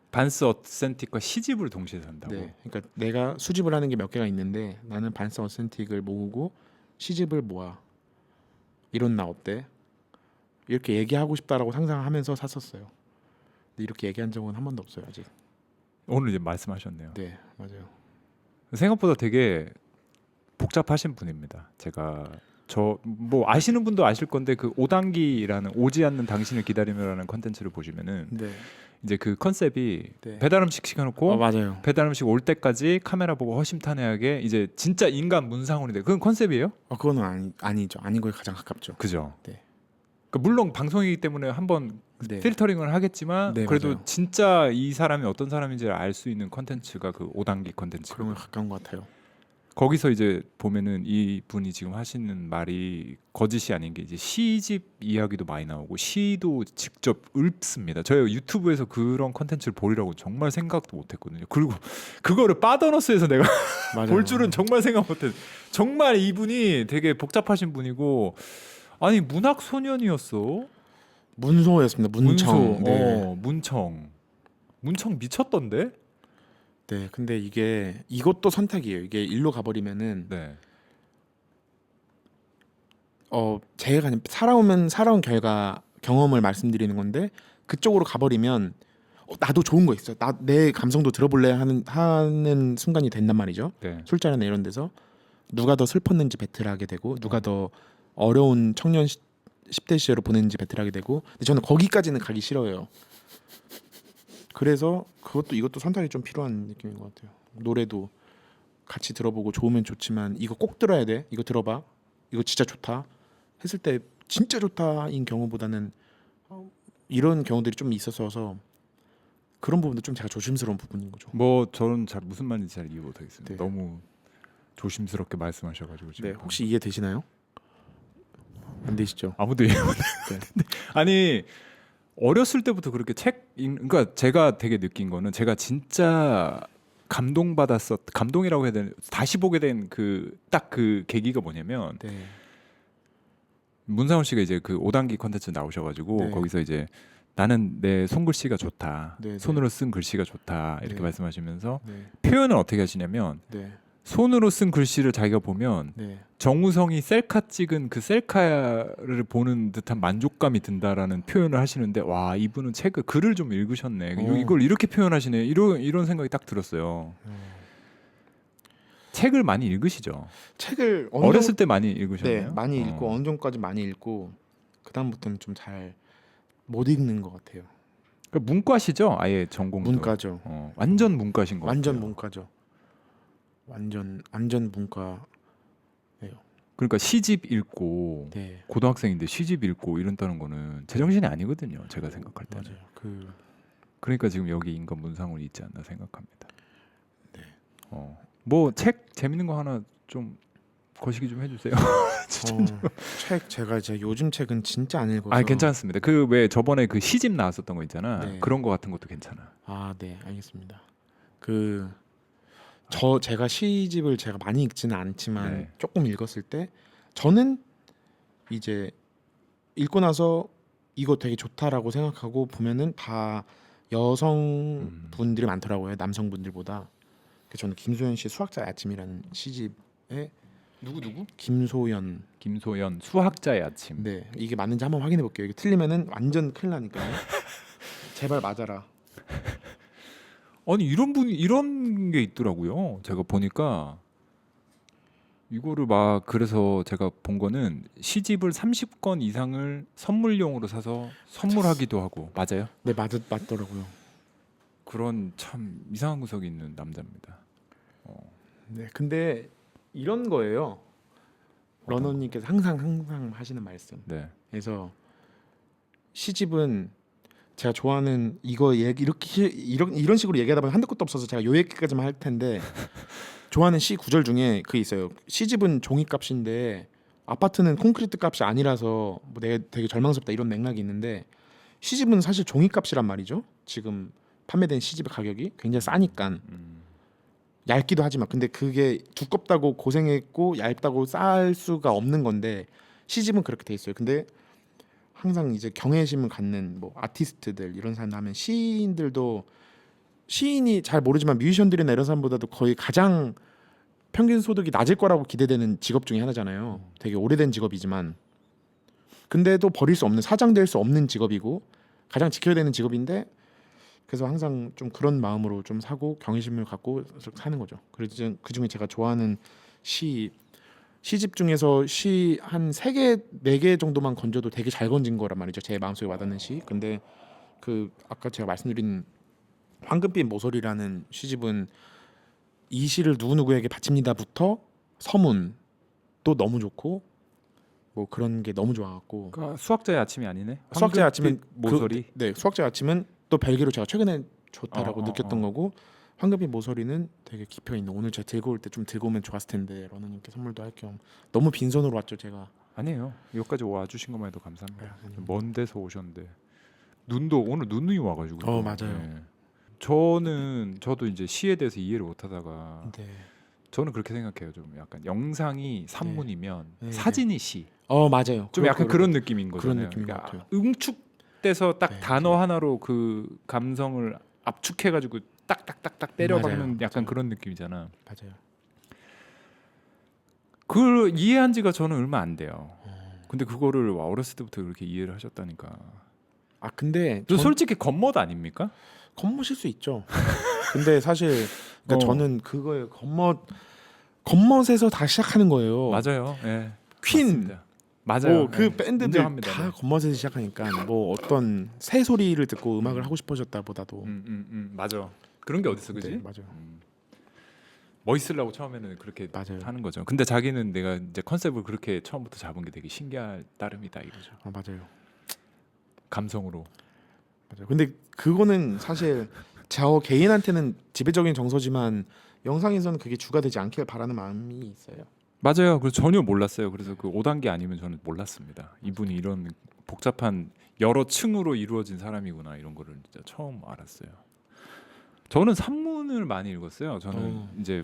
반스 어센틱과 시집을 동시에 산다고. 네, 그러니까 내가 수집을 하는 게 몇 개가 있는데 나는 반스 어센틱을 모으고 시집을 모아. 이런 나 어때? 이렇게 얘기하고 싶다라고 상상하면서 샀었어요. 근데 이렇게 얘기한 적은 한 번도 없어요 아직. 오늘 이제 말씀하셨네요. 네, 맞아요. 생각보다 되게 복잡하신 분입니다. 제가 저 뭐 아시는 분도 아실 건데 그 5단기라는 오지 않는 당신을 기다리며라는 컨텐츠를 보시면은 네, 이제 그 컨셉이 네. 배달 음식 시켜놓고 맞아요. 배달 음식 올 때까지 카메라 보고 허심탄회하게 이제 진짜 인간 문상훈이 돼. 그건 컨셉이에요? 그거는 아니죠. 아닌 거에 가장 가깝죠. 그죠? 네. 그러니까 물론 방송이기 때문에 한번 네. 필터링을 하겠지만 네, 그래도 맞아요. 진짜 이 사람이 어떤 사람인지를 알 수 있는 컨텐츠가 그 5단기 컨텐츠. 그런 거 가까운 것 같아요. 거기서 이제 보면은 이 분이 지금 하시는 말이 거짓이 아닌 게 이제 시집 이야기도 많이 나오고 시도 직접 읊습니다. 저희 유튜브에서 그런 컨텐츠를 보리라고 정말 생각도 못했거든요. 그리고 그거를 빠더너스에서 내가 맞아요. 볼 줄은 정말 생각 못했. 정말 이분이 되게 복잡하신 분이고 아니 문학 소년이었어. 문소였습니다. 문청. 문소. 네. 문청 미쳤던데. 네. 근데 이것도 선택이에요. 이게 일로 가버리면은 네. 제가 그냥 살아온 결과 경험을 말씀드리는 건데 그쪽으로 가버리면 나도 좋은 거 있어. 내 감성도 들어볼래 하는 순간이 된단 말이죠. 네. 술자리나 이런 데서 누가 더 슬펐는지 배틀하게 되고 누가 더 어려운 청년 10대 시절을 보냈는지 배틀하게 되고 근데 저는 거기까지는 가기 싫어요. 그래서 이것도 선택이 좀 필요한 느낌인 것 같아요. 노래도 같이 들어보고 좋으면 좋지만 이거 꼭 들어야 돼. 이거 들어봐. 이거 진짜 좋다. 했을 때 진짜 좋다인 경우보다는 이런 경우들이 좀 있어서 그런 부분도 좀 제가 조심스러운 부분인 거죠. 뭐 저는 잘 무슨 말인지 잘 이해 못하겠습니다. 네. 너무 조심스럽게 말씀하셔가지고 지금. 네, 혹시 이해 되시나요? 안 되시죠? 아무도 이해 못해. 네. 아니 어렸을 때부터 그렇게 그러니까 제가 되게 느낀 거는 제가 진짜 감동이라고 해야 되나 다시 보게 된 그 딱 그 계기가 뭐냐면 네. 문상훈 씨가 이제 그 5단기 컨텐츠 나오셔가지고 네. 거기서 이제 나는 내 손글씨가 좋다. 네, 네. 손으로 쓴 글씨가 좋다. 이렇게 네. 말씀하시면서 네. 표현을 어떻게 하시냐면 네. 손으로 쓴 글씨를 자기가 보면 네. 정우성이 셀카 찍은 그 셀카를 보는 듯한 만족감이 든다라는 표현을 하시는데 와 이분은 글을 좀 읽으셨네. 이걸 이렇게 표현하시네. 이런 생각이 딱 들었어요. 책을 많이 읽으시죠? 책을 어렸을 때 많이 읽으셨나요? 네, 많이 읽고 어느 정도까지 많이 읽고 그 다음부터는 좀 잘 못 읽는 것 같아요. 그러니까 문과시죠? 아예 전공도. 문과죠. 완전 문과신 것 완전 같아요. 문과죠. 완전 문과. 그러니까 시집 읽고 네, 고등학생인데 시집 읽고 이런다는 거는 제정신이 아니거든요. 제가 생각할 때는. 맞아요. 그러니까 지금 여기 인간 문상훈이 있지 않나 생각합니다. 네. 뭐 책 재밌는 거 하나 좀 거시기 좀 해주세요. 책 제가 이제 요즘 책은 진짜 안 읽어서. 아 괜찮습니다. 그 왜 저번에 그 시집 나왔었던 거 있잖아. 네. 그런 거 같은 것도 괜찮아. 아, 네, 알겠습니다. 제가 시집을 제가 많이 읽지는 않지만 네. 조금 읽었을 때 저는 이제 읽고 나서 이거 되게 좋다라고 생각하고 보면은 다 여성분들이 많더라고요. 남성분들보다. 그래서 저는 김소연 씨의 수학자의 아침이라는 시집에 누구? 김소연. 김소연 수학자의 아침. 네, 이게 맞는지 한번 확인해 볼게요. 이게 틀리면은 완전 큰일 나니까요. 제발 맞아라. 아니 이런 게 있더라고요. 제가 보니까 이거를 막 그래서 제가 본 거는 시집을 30권 이상을 선물용으로 사서 선물하기도 하고 맞아요? 네, 맞더라고요. 그런 참 이상한 구석이 있는 남자입니다. 네, 근데 이런 거예요. 러너님께서 항상 하시는 말씀. 네. 그래서 시집은 제가 좋아하는 이런 식으로 얘기하다 보면 한도 끝도 없어서 제가 요 얘기까지만 할 텐데 좋아하는 시 구절 중에 그 있어요. 시집은 종이값인데 아파트는 콘크리트 값이 아니라서 뭐 내가 되게 절망스럽다 이런 맥락이 있는데 시집은 사실 종이값이란 말이죠. 지금 판매된 시집의 가격이 굉장히 싸니까 얇기도 하지만 근데 그게 두껍다고 고생했고 얇다고 쌀 수가 없는 건데 시집은 그렇게 돼 있어요. 근데 항상 이제 경외심을 갖는 뭐 아티스트들 이런 사람 하면 시인들도 시인이 잘 모르지만 뮤지션들이나 이런 사람보다도 거의 가장 평균 소득이 낮을 거라고 기대되는 직업 중에 하나잖아요. 되게 오래된 직업이지만 근데도 버릴 수 없는 사장될 수 없는 직업이고 가장 지켜야 되는 직업인데 그래서 항상 좀 그런 마음으로 좀 사고 경외심을 갖고 사는 거죠. 그래서 그 중에 제가 좋아하는 시집 중에서 시 한 3개, 4개 정도만 건져도 되게 잘 건진 거란 말이죠. 제 마음속에 와닿는 시. 근데 그 아까 제가 말씀드린 황금빛 모서리라는 시집은 이 시를 누구누구에게 바칩니다부터 서문도 너무 좋고 뭐 그런 게 너무 좋아갖고 그러니까 수학자의 아침이 아니네. 수학자의 아침은 모서리. 네, 수학자의 아침은 또 벨기로 제가 최근에 좋다라고 느꼈던 어. 거고 황금빛 모서리는 되게 깊이 있는 오늘 제가 들고 올 때 좀 들고 오면 좋았을 텐데 러너님께 선물도 할 겸 너무 빈손으로 왔죠 제가. 아니에요. 여기까지 와주신 것만 해도 감사합니다. 아, 아닙니다. 먼 데서 오셨는데 눈도 오늘 눈이 와가지고. 맞아요. 저도 이제 시에 대해서 이해를 못하다가 네. 저는 그렇게 생각해요. 좀 약간 영상이 산문이면 네. 사진이 시. 맞아요. 좀 약간 그런 느낌인 거잖아요. 그런 느낌인 것 같아요. 응축돼서 딱 네, 단어 하나로 그 감성을 압축해가지고 딱딱딱딱 때려박는 맞아요. 약간 맞아요. 그런 느낌이잖아. 맞아요. 그걸 이해한 지가 저는 얼마 안 돼요. 근데 그거를 어렸을 때부터 그렇게 이해를 하셨다니까. 근데 솔직히 겉멋 아닙니까? 겉멋일 수 있죠. 근데 사실 그러니까 저는 그거에 겉멋에서 다 시작하는 거예요. 맞아요. 예. 퀸, 맞아요. 그 예. 밴드들 인정합니다. 다 겉멋에서 시작하니까 뭐 어떤 새 소리를 듣고 음악을 하고 싶어졌다보다도 맞아. 그런 게 어딨어, 그지? 네, 맞아요. 멋있으려고 처음에는 그렇게 맞아요. 하는 거죠. 근데 자기는 내가 이제 컨셉을 그렇게 처음부터 잡은 게 되게 신기할 따름이다 이거죠. 맞아요. 감성으로. 맞아요. 근데 그거는 사실 저 개인한테는 지배적인 정서지만 영상에서는 그게 주가 되지 않길 바라는 마음이 있어요. 맞아요. 그래서 전혀 몰랐어요. 그래서 그 5단계 아니면 저는 몰랐습니다. 이분이 이런 복잡한 여러 층으로 이루어진 사람이구나 이런 거를 진짜 처음 알았어요. 저는 산문을 많이 읽었어요. 저는 이제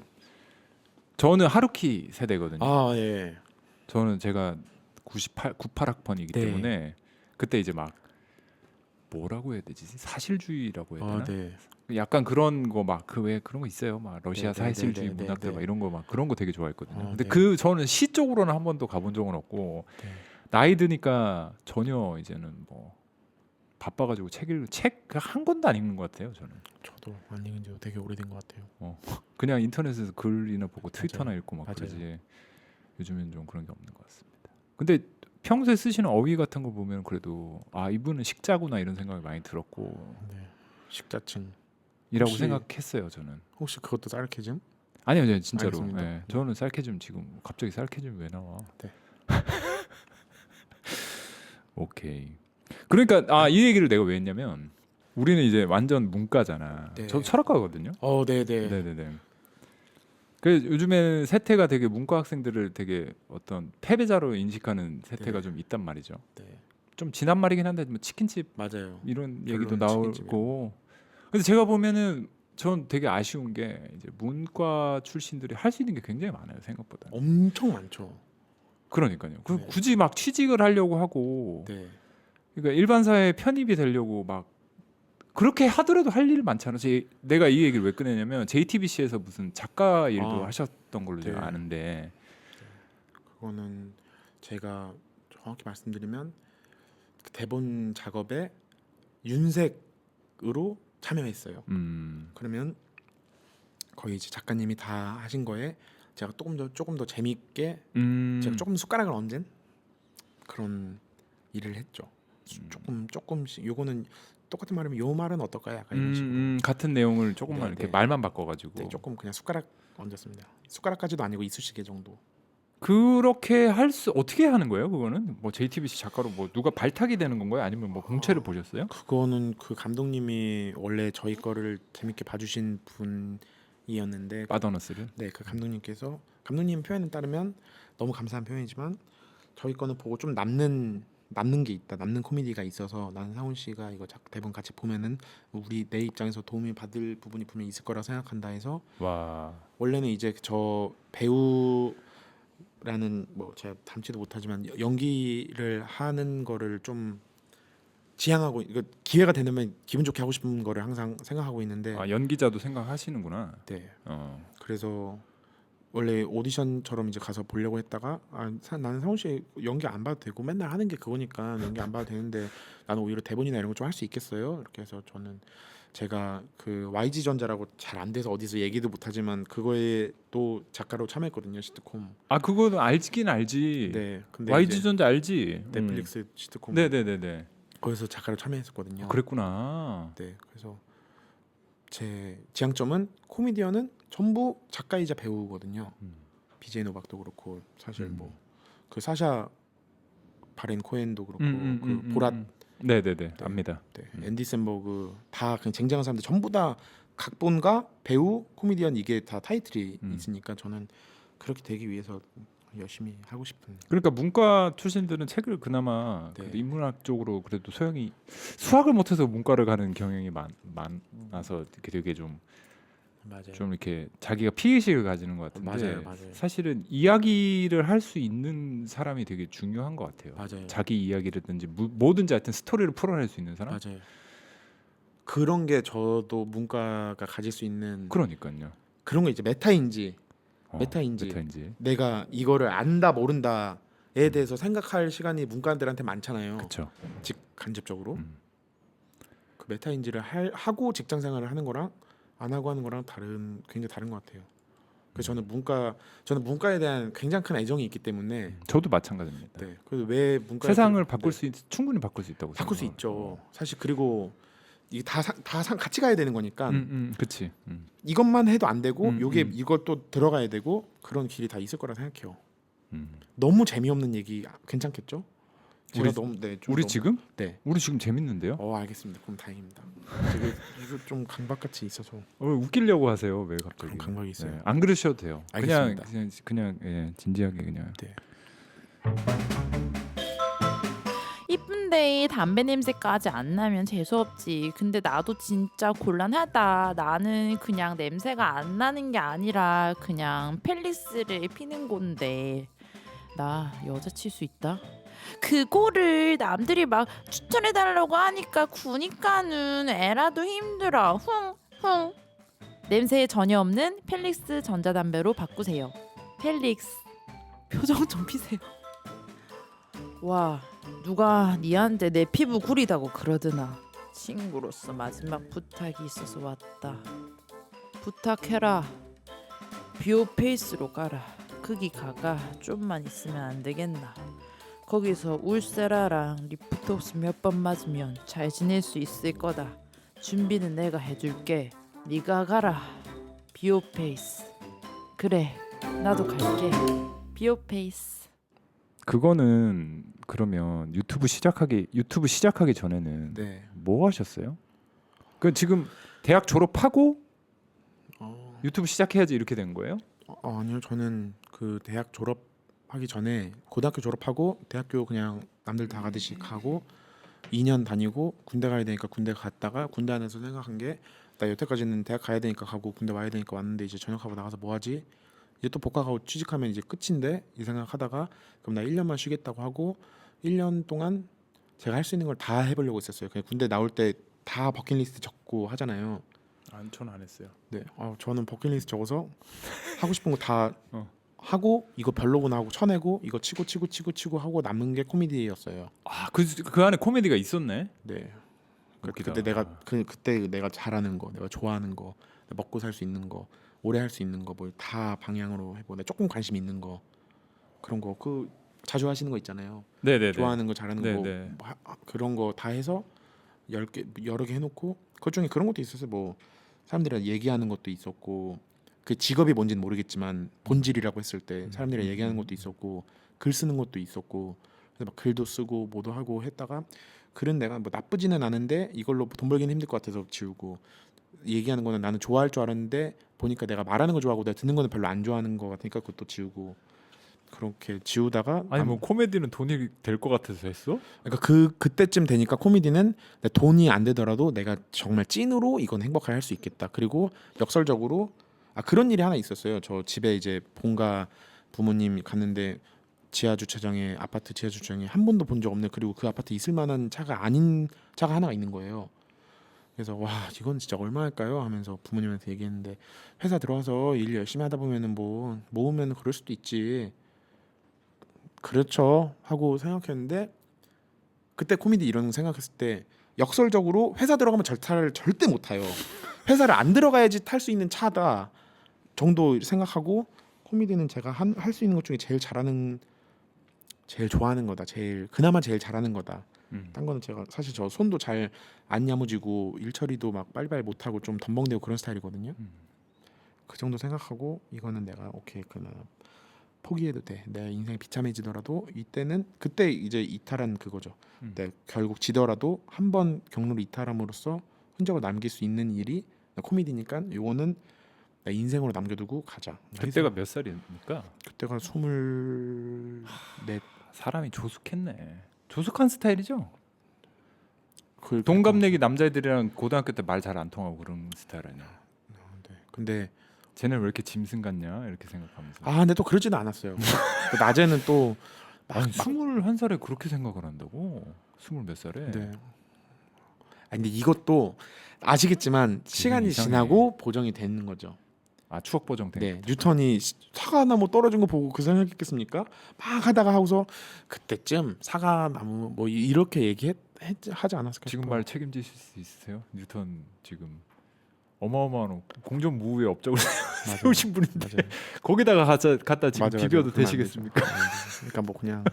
저는 하루키 세대거든요. 예. 저는 제가 98학번이기 네. 때문에 그때 이제 막 뭐라고 해야 되지? 사실주의라고 해야 되나? 네. 약간 그런 거 막 그 왜 그런 거 있어요. 막 러시아 네, 사실주의 네, 네, 문학들 네. 막 이런 거 막 그런 거 되게 좋아했거든요. 근데 네. 그 저는 시 쪽으로는 한 번도 가본 적은 없고 네. 나이 드니까 전혀 이제는 뭐 바빠가지고 책 한 권도 안 읽는 것 같아요. 저는 저도 안 읽은 지 되게 오래된 것 같아요. 그냥 인터넷에서 글이나 보고 트위터나 맞아요. 읽고 막 맞아요. 그러지. 요즘엔 좀 그런 게 없는 것 같습니다. 근데 평소에 쓰시는 어휘 같은 거 보면 그래도 이분은 식자구나 이런 생각이 많이 들었고 네. 식자층. 이라고 혹시- 생각했어요. 저는. 혹시 그것도 쌀캐즘? 아니요, 진짜로. 알겠습니다. 예, 저는 쌀캐즘 지금 갑자기 쌀캐즘 왜 나와? 네. 오케이. 그러니까 이 얘기를 내가 왜 했냐면 우리는 이제 완전 문과잖아. 네. 저 철학과거든요. 네네. 네네네. 그 요즘에 세태가 되게 문과 학생들을 되게 어떤 패배자로 인식하는 세태가 네. 좀 있단 말이죠. 네. 좀 지난 말이긴 한데 뭐 치킨집 맞아요. 이런 얘기도 결론은 나오고. 치킨집이에요. 근데 제가 보면은 전 되게 아쉬운 게 이제 문과 출신들이 할 수 있는 게 굉장히 많아요 생각보다. 엄청 많죠. 그러니까요. 네. 굳이 막 취직을 하려고 하고, 네. 그러니까 일반 사회에 편입이 되려고 막 그렇게 하더라도 할 일 많잖아요. 내가 이 얘기를 왜 꺼내냐면 JTBC에서 무슨 작가 일도 아, 하셨던 걸로 제가 네. 아는데. 그거는 제가 정확히 말씀드리면 그 대본 작업에 윤색으로 참여했어요. 그러면 거의 이제 작가님이 다 하신 거에 제가 조금 더 재밌게 제가 조금 숟가락을 얹은 그런 일을 했죠. 조금씩 요거는 똑같은 말이면 요 말은 어떨까요? 약간 이런 식으로. 같은 내용을 조금만 네, 이렇게 네. 말만 바꿔가지고. 네, 조금 그냥 숟가락 얹었습니다. 숟가락까지도 아니고 이쑤시개 정도. 그렇게 어떻게 하는 거예요? 그거는 뭐 JTBC 작가로 뭐 누가 발탁이 되는 건가요? 아니면 뭐 공채를 보셨어요? 그거는 그 감독님이 원래 저희 거를 재밌게 봐주신 분이었는데, 빠더너스를. 네, 그 감독님 표현에 따르면 너무 감사한 표현이지만 저희 거는 보고 좀 남는 게 있다, 남는 코미디가 있어서 나는 상훈 씨가 이거 대본 같이 보면은 내 입장에서 도움이 받을 부분이 분명히 있을 거라 생각한다 해서 와. 원래는 이제 저 배우라는 뭐 제가 닮지도 못하지만 연기를 하는 거를 좀 지향하고 이거 기회가 되면 기분 좋게 하고 싶은 거를 항상 생각하고 있는데 아, 연기자도 생각하시는구나. 네. 어. 그래서 원래 오디션처럼 이제 가서 보려고 했다가 나는 상훈 씨 연기 안 봐도 되고 맨날 하는 게 그거니까 연기 안 봐도 되는데 나는 오히려 대본이나 이런 거 좀 할 수 있겠어요? 이렇게 해서 저는 제가 그 YG전자라고 잘 안 돼서 어디서 얘기도 못하지만 그거에 또 작가로 참여했거든요, 시트콤. 아, 그거는 알긴 알지. 네, 근데 YG전자 알지. 이제 넷플릭스 시트콤. 네네네네. 거기서 작가로 참여했었거든요. 그랬구나. 네, 그래서 제 지향점은 코미디언은 전부 작가이자 배우거든요. BJ 노박도 그렇고 사실 뭐 그 사샤 바렌 코엔도 그렇고 그 보랏 네네네. 네. 압니다. 네, 앤디 샘버그 다 그냥 쟁쟁한 사람들 전부 다 각본가 배우 코미디언 이게 다 타이틀이 있으니까 저는 그렇게 되기 위해서 열심히 하고 싶은. 그러니까 문과 출신들은 책을 그나마 네. 그래도 인문학 쪽으로 그래도 수학을 못해서 문과를 가는 경향이 많아서 이렇게 되게 좀 맞아요. 이렇게 자기가 피의식을 가지는 것 같은데 맞아요. 사실은 이야기를 할 수 있는 사람이 되게 중요한 것 같아요. 맞아요. 자기 이야기라든지 뭐든지 하여튼 스토리를 풀어낼 수 있는 사람. 맞아요. 그런 게 저도 문과가 가질 수 있는 그러니까요. 그런 거 이제 메타인지 내가 이거를 안다 모른다에 대해서 생각할 시간이 문과들한테 많잖아요. 그렇죠. 간접적으로 그 메타인지를 하고 직장 생활을 하는 거랑 안 하고 하는 거랑 굉장히 다른 것 같아요. 그래서 저는 문과에 대한 굉장히 큰 애정이 있기 때문에 저도 마찬가지입니다. 네. 그래서 왜 문과 세상을 충분히 바꿀 수 있다고 바꿀 수 생각해요. 있죠. 사실 그리고 이게 다 같이 가야 되는 거니까 그렇지. 이것만 해도 안 되고 이걸 또 들어가야 되고 그런 길이 다 있을 거라 생각해요. 너무 재미없는 얘기 괜찮겠죠? 제가 우리 지금? 네. 우리 지금 재밌는데요? 알겠습니다. 그럼 다행입니다. 이거 좀 강박같이 있어서 웃기려고 하세요. 왜 갑자기? 그런 감각이 있어요. 네, 안 그러셔도 돼요. 알겠습니다. 그냥 진지하게 그냥. 네. 이쁜데 담배 냄새까지 안 나면 재수없지. 근데 나도 진짜 곤란하다. 나는 그냥 냄새가 안 나는 게 아니라 그냥 펠리스를 피는 건데 나 여자 칠 수 있다? 그거를 남들이 막 추천해달라고 하니까 구니까는 에라도 힘들어. 흥. 냄새 전혀 없는 펠릭스 전자담배로 바꾸세요. 펠릭스. 표정 좀 피세요. 와, 누가 니한테 내 피부 구리다고 그러드나. 친구로서 마지막 부탁이 있어서 왔다. 부탁해라. 비오페이스로 가라. 거기 가가 좀만 있으면 안 되겠나. 거기서 울세라랑 리프톡스 몇 번 맞으면 잘 지낼 수 있을 거다. 준비는 내가 해줄게. 네가 가라. 비오페이스. 그래, 나도 갈게. 비오페이스. 그거는 그러면 유튜브 시작하기 전에는 네. 뭐 하셨어요? 그 지금 대학 졸업하고 유튜브 시작해야지 이렇게 된 거예요? 아니요, 저는 그 대학 졸업하기 전에 고등학교 졸업하고 대학교 그냥 남들 다 가듯이 가고 2년 다니고 군대 가야 되니까 군대 갔다가 군대 안에서 생각한 게 나 여태까지는 대학 가야 되니까 가고 군대 와야 되니까 왔는데 이제 전역하고 나가서 뭐 하지? 이제 또 복학하고 취직하면 이제 끝인데 이 생각하다가 그럼 나 1년만 쉬겠다고 하고 1년 동안 제가 할 수 있는 걸 다 해보려고 했었어요. 그냥 군대 나올 때 다 버킷리스트 적고 하잖아요. 저는 안 했어요. 네, 저는 버킷리스트 적어서 하고 싶은 거 다 어. 하고 이거 별로구나 하고 쳐내고 이거 치고 하고 남은 게 코미디였어요. 그 안에 코미디가 있었네. 네. 웃기다. 그때 그때 내가 잘하는 거, 내가 좋아하는 거, 먹고 살 수 있는 거, 오래 할 수 있는 거 뭐 다 방향으로 해보고 내가 조금 관심 있는 거 그런 거 그 자주 하시는 거 있잖아요. 네네네. 좋아하는 거 잘하는 네네. 거 그런 거 다 해서 여러 개 해놓고 그 중에 그런 것도 있었어요. 뭐 사람들이랑 얘기하는 것도 있었고 그 직업이 뭔지는 모르겠지만 본질이라고 했을 때 사람들이랑 얘기하는 것도 있었고 글 쓰는 것도 있었고 그래서 막 글도 쓰고 뭐도 하고 했다가 글은 내가 뭐 나쁘지는 않은데 이걸로 돈 벌기는 힘들 것 같아서 지우고 얘기하는 거는 나는 좋아할 줄 알았는데 보니까 내가 말하는 거 좋아하고 내가 듣는 거는 별로 안 좋아하는 것 같으니까 그것도 지우고 그렇게 지우다가 아니 뭐 코미디는 돈이 될 것 같아서 했어? 그러니까 그때쯤 되니까 코미디는 내 돈이 안 되더라도 내가 정말 찐으로 이건 행복하게 할 수 있겠다. 그리고 역설적으로 그런 일이 하나 있었어요. 저 집에 이제 본가 부모님 갔는데 아파트 지하 주차장에 한 번도 본 적 없는 그리고 그 아파트 있을 만한 차가 아닌 차가 하나가 있는 거예요. 그래서 와 이건 진짜 얼마 할까요? 하면서 부모님한테 얘기했는데 회사 들어와서 일 열심히 하다 보면은 뭐 모으면 그럴 수도 있지. 그렇죠 하고 생각했는데 그때 코미디 이런 거 생각했을 때 역설적으로 회사 들어가면 차를 절대 못 타요. 회사를 안 들어가야지 탈 수 있는 차다 정도 생각하고 코미디는 제가 할 수 있는 것 중에 제일 좋아하는 거다. 그나마 제일 잘하는 거다. 딴 거는 제가 사실 저 손도 잘 안 야무지고 일 처리도 막 빨리빨리 못 하고 좀 덤벙대고 그런 스타일이거든요. 그 정도 생각하고 이거는 내가 오케이 그나 포기해도 돼. 내 인생이 비참해지더라도 그때 이제 이탈한 그거죠. 내 결국 지더라도 한 번 경로를 이탈함으로써 흔적을 남길 수 있는 일이 코미디니까 요거는 내 인생으로 남겨두고 가자. 그때가 몇 살입니까? 그때가 24. 사람이 조숙했네. 조숙한 스타일이죠. 그 동갑내기 남자애들이랑 고등학교 때 말 잘 안 통하고 그런 스타일 아니야. 네. 근데 쟤는 왜 이렇게 짐승 같냐 이렇게 생각하면서. 근데 또 그러지는 않았어요. 그 낮에는 또 아니 21살에 그렇게 생각을 한다고? 20몇 살에? 네. 근데 이것도 아시겠지만 시간이 이상해. 지나고 보정이 되는 거죠. 추억 보정된. 네, 뉴턴이 사과나무 떨어진 거 보고 그 생각했겠습니까? 막 하다가 하고서 그때쯤 사과나무 뭐 이렇게 하지 않았을까 지금 싶어요. 말 책임지실 수 있으세요? 뉴턴 지금 어마어마한 공존무후의 업적을 세우신 분인데 맞아요. 거기다가 갖다 지금 맞아, 비벼도 그러면 안 되시겠습니까? 되죠. 그러니까 뭐 그냥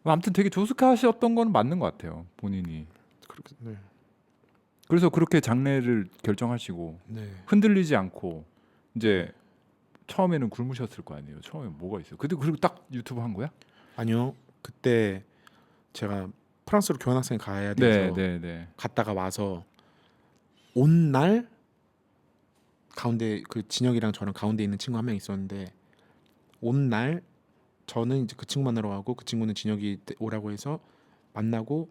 아무튼 되게 조숙하셨던 건 맞는 것 같아요. 본인이. 그렇게 네. 그래서 그렇게 장래를 결정하시고 네. 흔들리지 않고 이제 처음에는 굶으셨을 거 아니에요. 처음에 뭐가 있어요? 그리고 딱 유튜브 한 거야? 아니요. 그때 제가 프랑스로 교환학생 가야 돼서 네. 갔다가 와서 온 날 가운데 그 진혁이랑 저랑 가운데 있는 친구 한 명 있었는데 온 날 저는 이제 그 친구 만나러 가고 그 친구는 진혁이 오라고 해서 만나고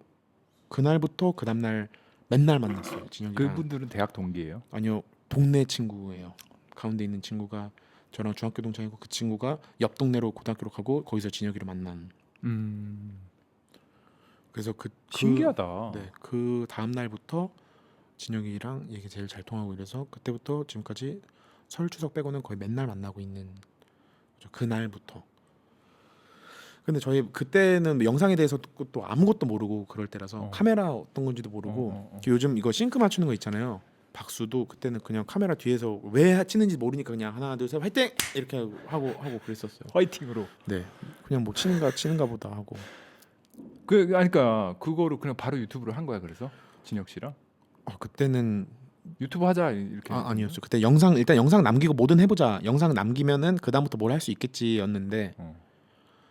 그날부터 그 다음날 맨날 만났어요. 진혁이랑. 그분들은 대학 동기예요? 아니요. 동네 친구예요. 가운데 있는 친구가 저랑 중학교 동창이고 그 친구가 옆 동네로 고등학교로 가고 거기서 진혁이를 만난. 그래서 신기하다. 네, 그 다음 날부터 진혁이랑 얘기 제일 잘 통하고 이래서 그때부터 지금까지 설 추석 빼고는 거의 맨날 만나고 있는 거죠. 그 날부터. 근데 저희 그때는 영상에 대해서 또 아무것도 모르고 그럴 때라서 카메라 어떤 건지도 모르고 요즘 이거 싱크 맞추는 거 있잖아요. 박수도 그때는 그냥 카메라 뒤에서 왜 치는지 모르니까 그냥 하나 둘 셋 화이팅 이렇게 하고 그랬었어요. 화이팅으로. 네, 그냥 뭐 치는가 보다 하고. 그러니까 그거를 그냥 바로 유튜브로 한 거야. 그래서 진혁 씨랑 그때는 유튜브 하자 이렇게. 아니었어요. 그때 일단 영상 남기고 뭐든 해보자. 영상 남기면은 그 다음부터 뭘 할 수 있겠지였는데.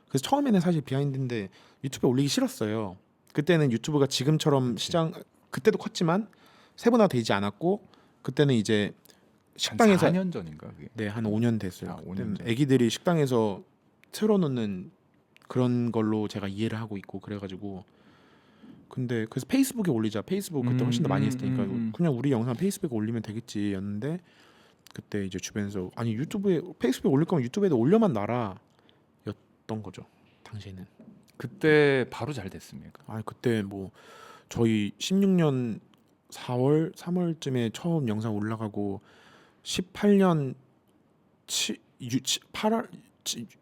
그래서 처음에는 사실 비하인드인데 유튜브에 올리기 싫었어요. 그때는 유튜브가 지금처럼 시장 그때도 컸지만 세분화 되지 않았고 그때는 이제 식당에서 4년 전인가 그게. 네, 한 5년 됐어요. 아, 5년 그때는 전. 애기들이 식당에서 틀어놓는 그런 걸로 제가 이해를 하고 있고 그래가지고 근데 그래서 페이스북에 올리자. 페이스북 그때 훨씬 더 많이 했을 테니까 그냥 우리 영상 페이스북에 올리면 되겠지였는데 그때 이제 주변에서 아니 유튜브에 페이스북에 올릴 거면 유튜브에도 올려만 놔라 였던 거죠. 당시에는. 그때 바로 잘 됐습니까? 아 그때 뭐 저희 16년 4월 3월쯤에 처음 영상 올라가고 18년 8월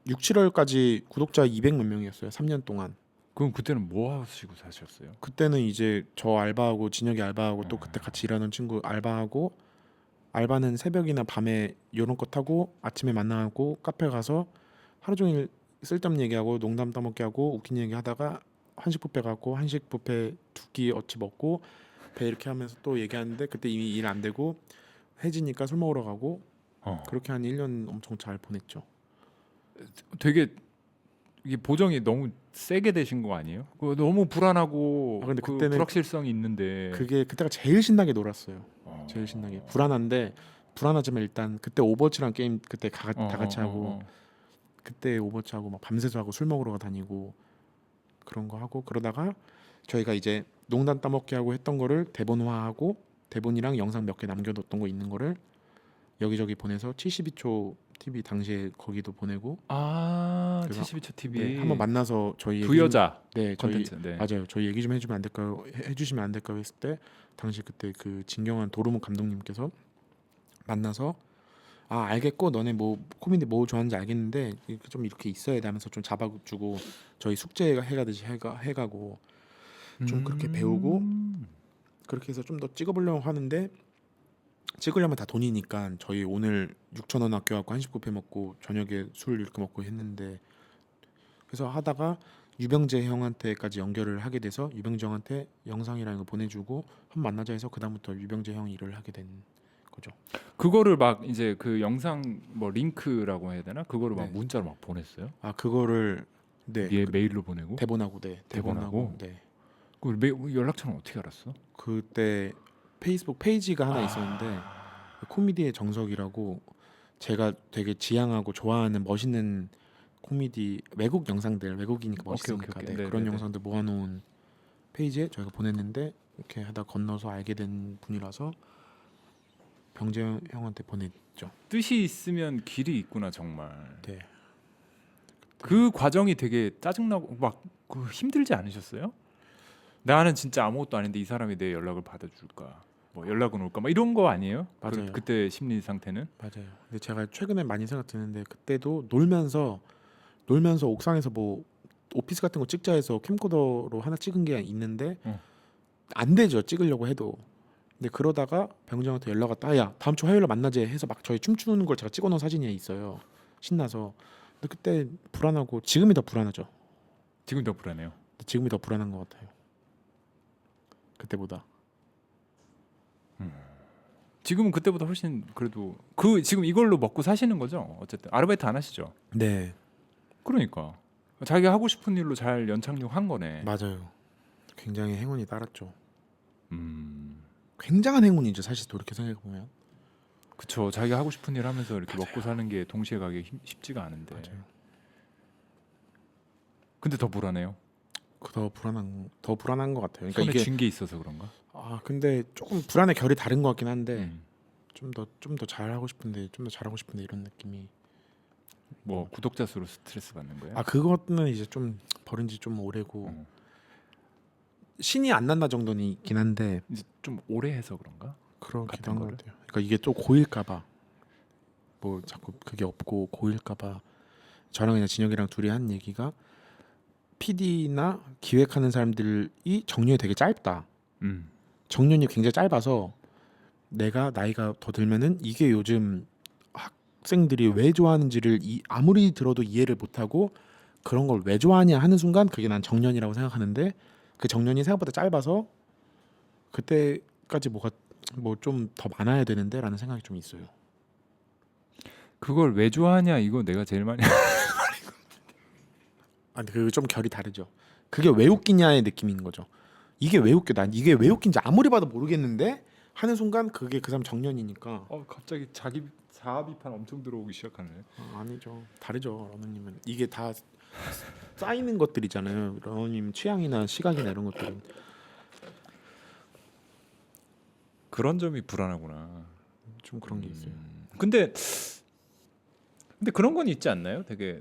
6, 7월까지 구독자 200 몇 명이었어요. 3년 동안. 그럼 그때는 뭐 하시고 사셨어요? 그때는 이제 저 알바하고 진혁이 알바하고 또 그때 같이 일하는 친구 알바하고 알바는 새벽이나 밤에 요런 거 타고 아침에 만나고 카페 가서 하루 종일 쓸데없는 얘기하고 농담 따먹기 하고 웃긴 얘기 하다가 한식 뷔페 가고 한식 뷔페 두 끼 어치 먹고 배 이렇게 하면서 또 얘기하는데 그때 이미 일 안 되고 해지니까 술 먹으러 가고 그렇게 한 1년 엄청 잘 보냈죠. 되게 이게 보정이 너무 세게 되신 거 아니에요? 그거 너무 불안하고 아, 근데 그 그때는 불확실성이 있는데 그게 그때가 제일 신나게 놀았어요. 어. 제일 신나게 불안한데 불안하지만 일단 그때 오버워치랑 게임 그때 다 같이 하고 그때 오버워치 하고 막 밤새서 하고 술 먹으러 다니고 그런 거 하고 그러다가 저희가 이제 농담 따먹기 하고 했던 거를 대본화하고 대본이랑 영상 몇 개 남겨뒀던 거 있는 거를 여기저기 보내서 72초 TV 당시에 거기도 보내고 아 그래서 72초 TV 네, 한번 만나서 저희 얘기 부여자 네 저희 컨텐츠 네. 맞아요 저희 얘기 좀 해주면 안 될까요 해주시면 안 될까요 했을 때 당시 그때 그 진경환 도루묵 감독님께서 만나서 아 알겠고 너네 뭐 코미디 뭐 좋아하는지 알겠는데 좀 이렇게 있어야 돼 하면서 좀 잡아주고 저희 숙제 해가듯이 해가고 좀 그렇게 배우고 그렇게 해서 좀 더 찍어보려고 하는데 찍으려면 다 돈이니까 저희 오늘 6,000원 아껴갖고 한식 뷔페 먹고 저녁에 술 이렇게 먹고 했는데 그래서 하다가 유병재 형한테까지 연결을 하게 돼서 유병재 형한테 영상이랑 이거 보내주고 한 만나자 해서 그다음부터 유병재 형 일을 하게 된 거죠. 그거를 막 이제 그 영상 뭐 링크라고 해야 되나? 그거를 막 네. 문자로 막 보냈어요? 아 그거를 네 메일로 보내고? 대본하고 네 대본하고? 네 그 연락처는 어떻게 알았어? 그때 페이스북 페이지가 하나 있었는데 코미디의 정석이라고 제가 되게 지향하고 좋아하는 멋있는 코미디 외국 영상들 외국이니까 멋있으니까 오케이. 네, 네, 그런 네, 영상들 모아놓은 페이지에 저희가 보냈는데 이렇게 하다 건너서 알게 된 분이라서 병재 형한테 보냈죠. 뜻이 있으면 길이 있구나 정말. 네. 그 과정이 되게 짜증나고 막 그 힘들지 않으셨어요? 나는 진짜 아무것도 아닌데 이 사람이 내 연락을 받아줄까? 뭐 연락은 올까? 막 이런 거 아니에요? 맞아요. 그때 심리 상태는? 맞아요. 근데 제가 최근에 많이 생각 드는데 그때도 놀면서 옥상에서 뭐 오피스 같은 거 찍자 해서 캠코더로 하나 찍은 게 있는데 안 되죠. 찍으려고 해도. 근데 그러다가 병정한테 연락 왔다. 야 다음 주 화요일에 만나재 해서 막 저희 춤추는 걸 제가 찍어놓은 사진이 있어요. 신나서. 근데 그때 불안하고 지금이 더 불안하죠. 지금 더 불안해요. 지금이 더 불안한 것 같아요. 그때보다. 지금은 그때보다 훨씬 그래도 그 지금 이걸로 먹고 사시는 거죠? 어쨌든 아르바이트 안 하시죠? 네 그러니까 자기가 하고 싶은 일로 잘 연착륙한 거네. 맞아요. 굉장히 행운이 따랐죠. 음, 굉장한 행운이죠. 사실 돌이켜 생각해 보면. 그쵸. 자기가 하고 싶은 일 하면서 이렇게 맞아요. 먹고 사는 게 동시에 가기 쉽지가 않은데. 맞아요. 근데 더 불안해요. 더 불안한 것 같아요. 그러니까 손에 이게 쥔 게 있어서 그런가? 아 근데 조금 불안의 결이 다른 것 같긴 한데 음. 좀 더 잘하고 싶은데 이런 느낌이. 뭐 구독자 수로 스트레스 받는 거예요? 아 그거는 이제 좀 버린 지 좀 오래고 어. 신이 안 난다 정도는 있긴 한데 이제 좀 오래 해서 그런가? 그렇기도 같은 한 것 거를? 같아요. 그러니까 이게 또 고일까봐 뭐 자꾸 그게 없고 고일까봐 저랑 그냥 진혁이랑 둘이 한 얘기가 PD나 기획하는 사람들이 정년이 되게 짧다. 정년이 굉장히 짧아서 내가 나이가 더 들면은 이게 요즘 학생들이 왜 좋아하는지를 아무리 들어도 이해를 못하고 그런 걸 왜 좋아하냐 하는 순간 그게 난 정년이라고 생각하는데 그 정년이 생각보다 짧아서 그때까지 뭐가 뭐 좀 더 많아야 되는데라는 생각이 좀 있어요. 그걸 왜 좋아하냐 이거 내가 제일 많이 아, 근데 그 좀 결이 다르죠. 그게 왜 웃기냐의 느낌인 거죠. 이게 왜 웃겨? 난 이게 왜 웃긴지 아무리 봐도 모르겠는데 하는 순간 그게 그 사람 정년이니까. 갑자기 자기 자아 비판 엄청 들어오기 시작하네. 아니죠. 다르죠. 러너님은 이게 다 쌓이는 것들이잖아요. 러너님 취향이나 시각이나 이런 것들은. 그런 점이 불안하구나. 좀 그런 게 있어요. 근데 그런 건 있지 않나요? 되게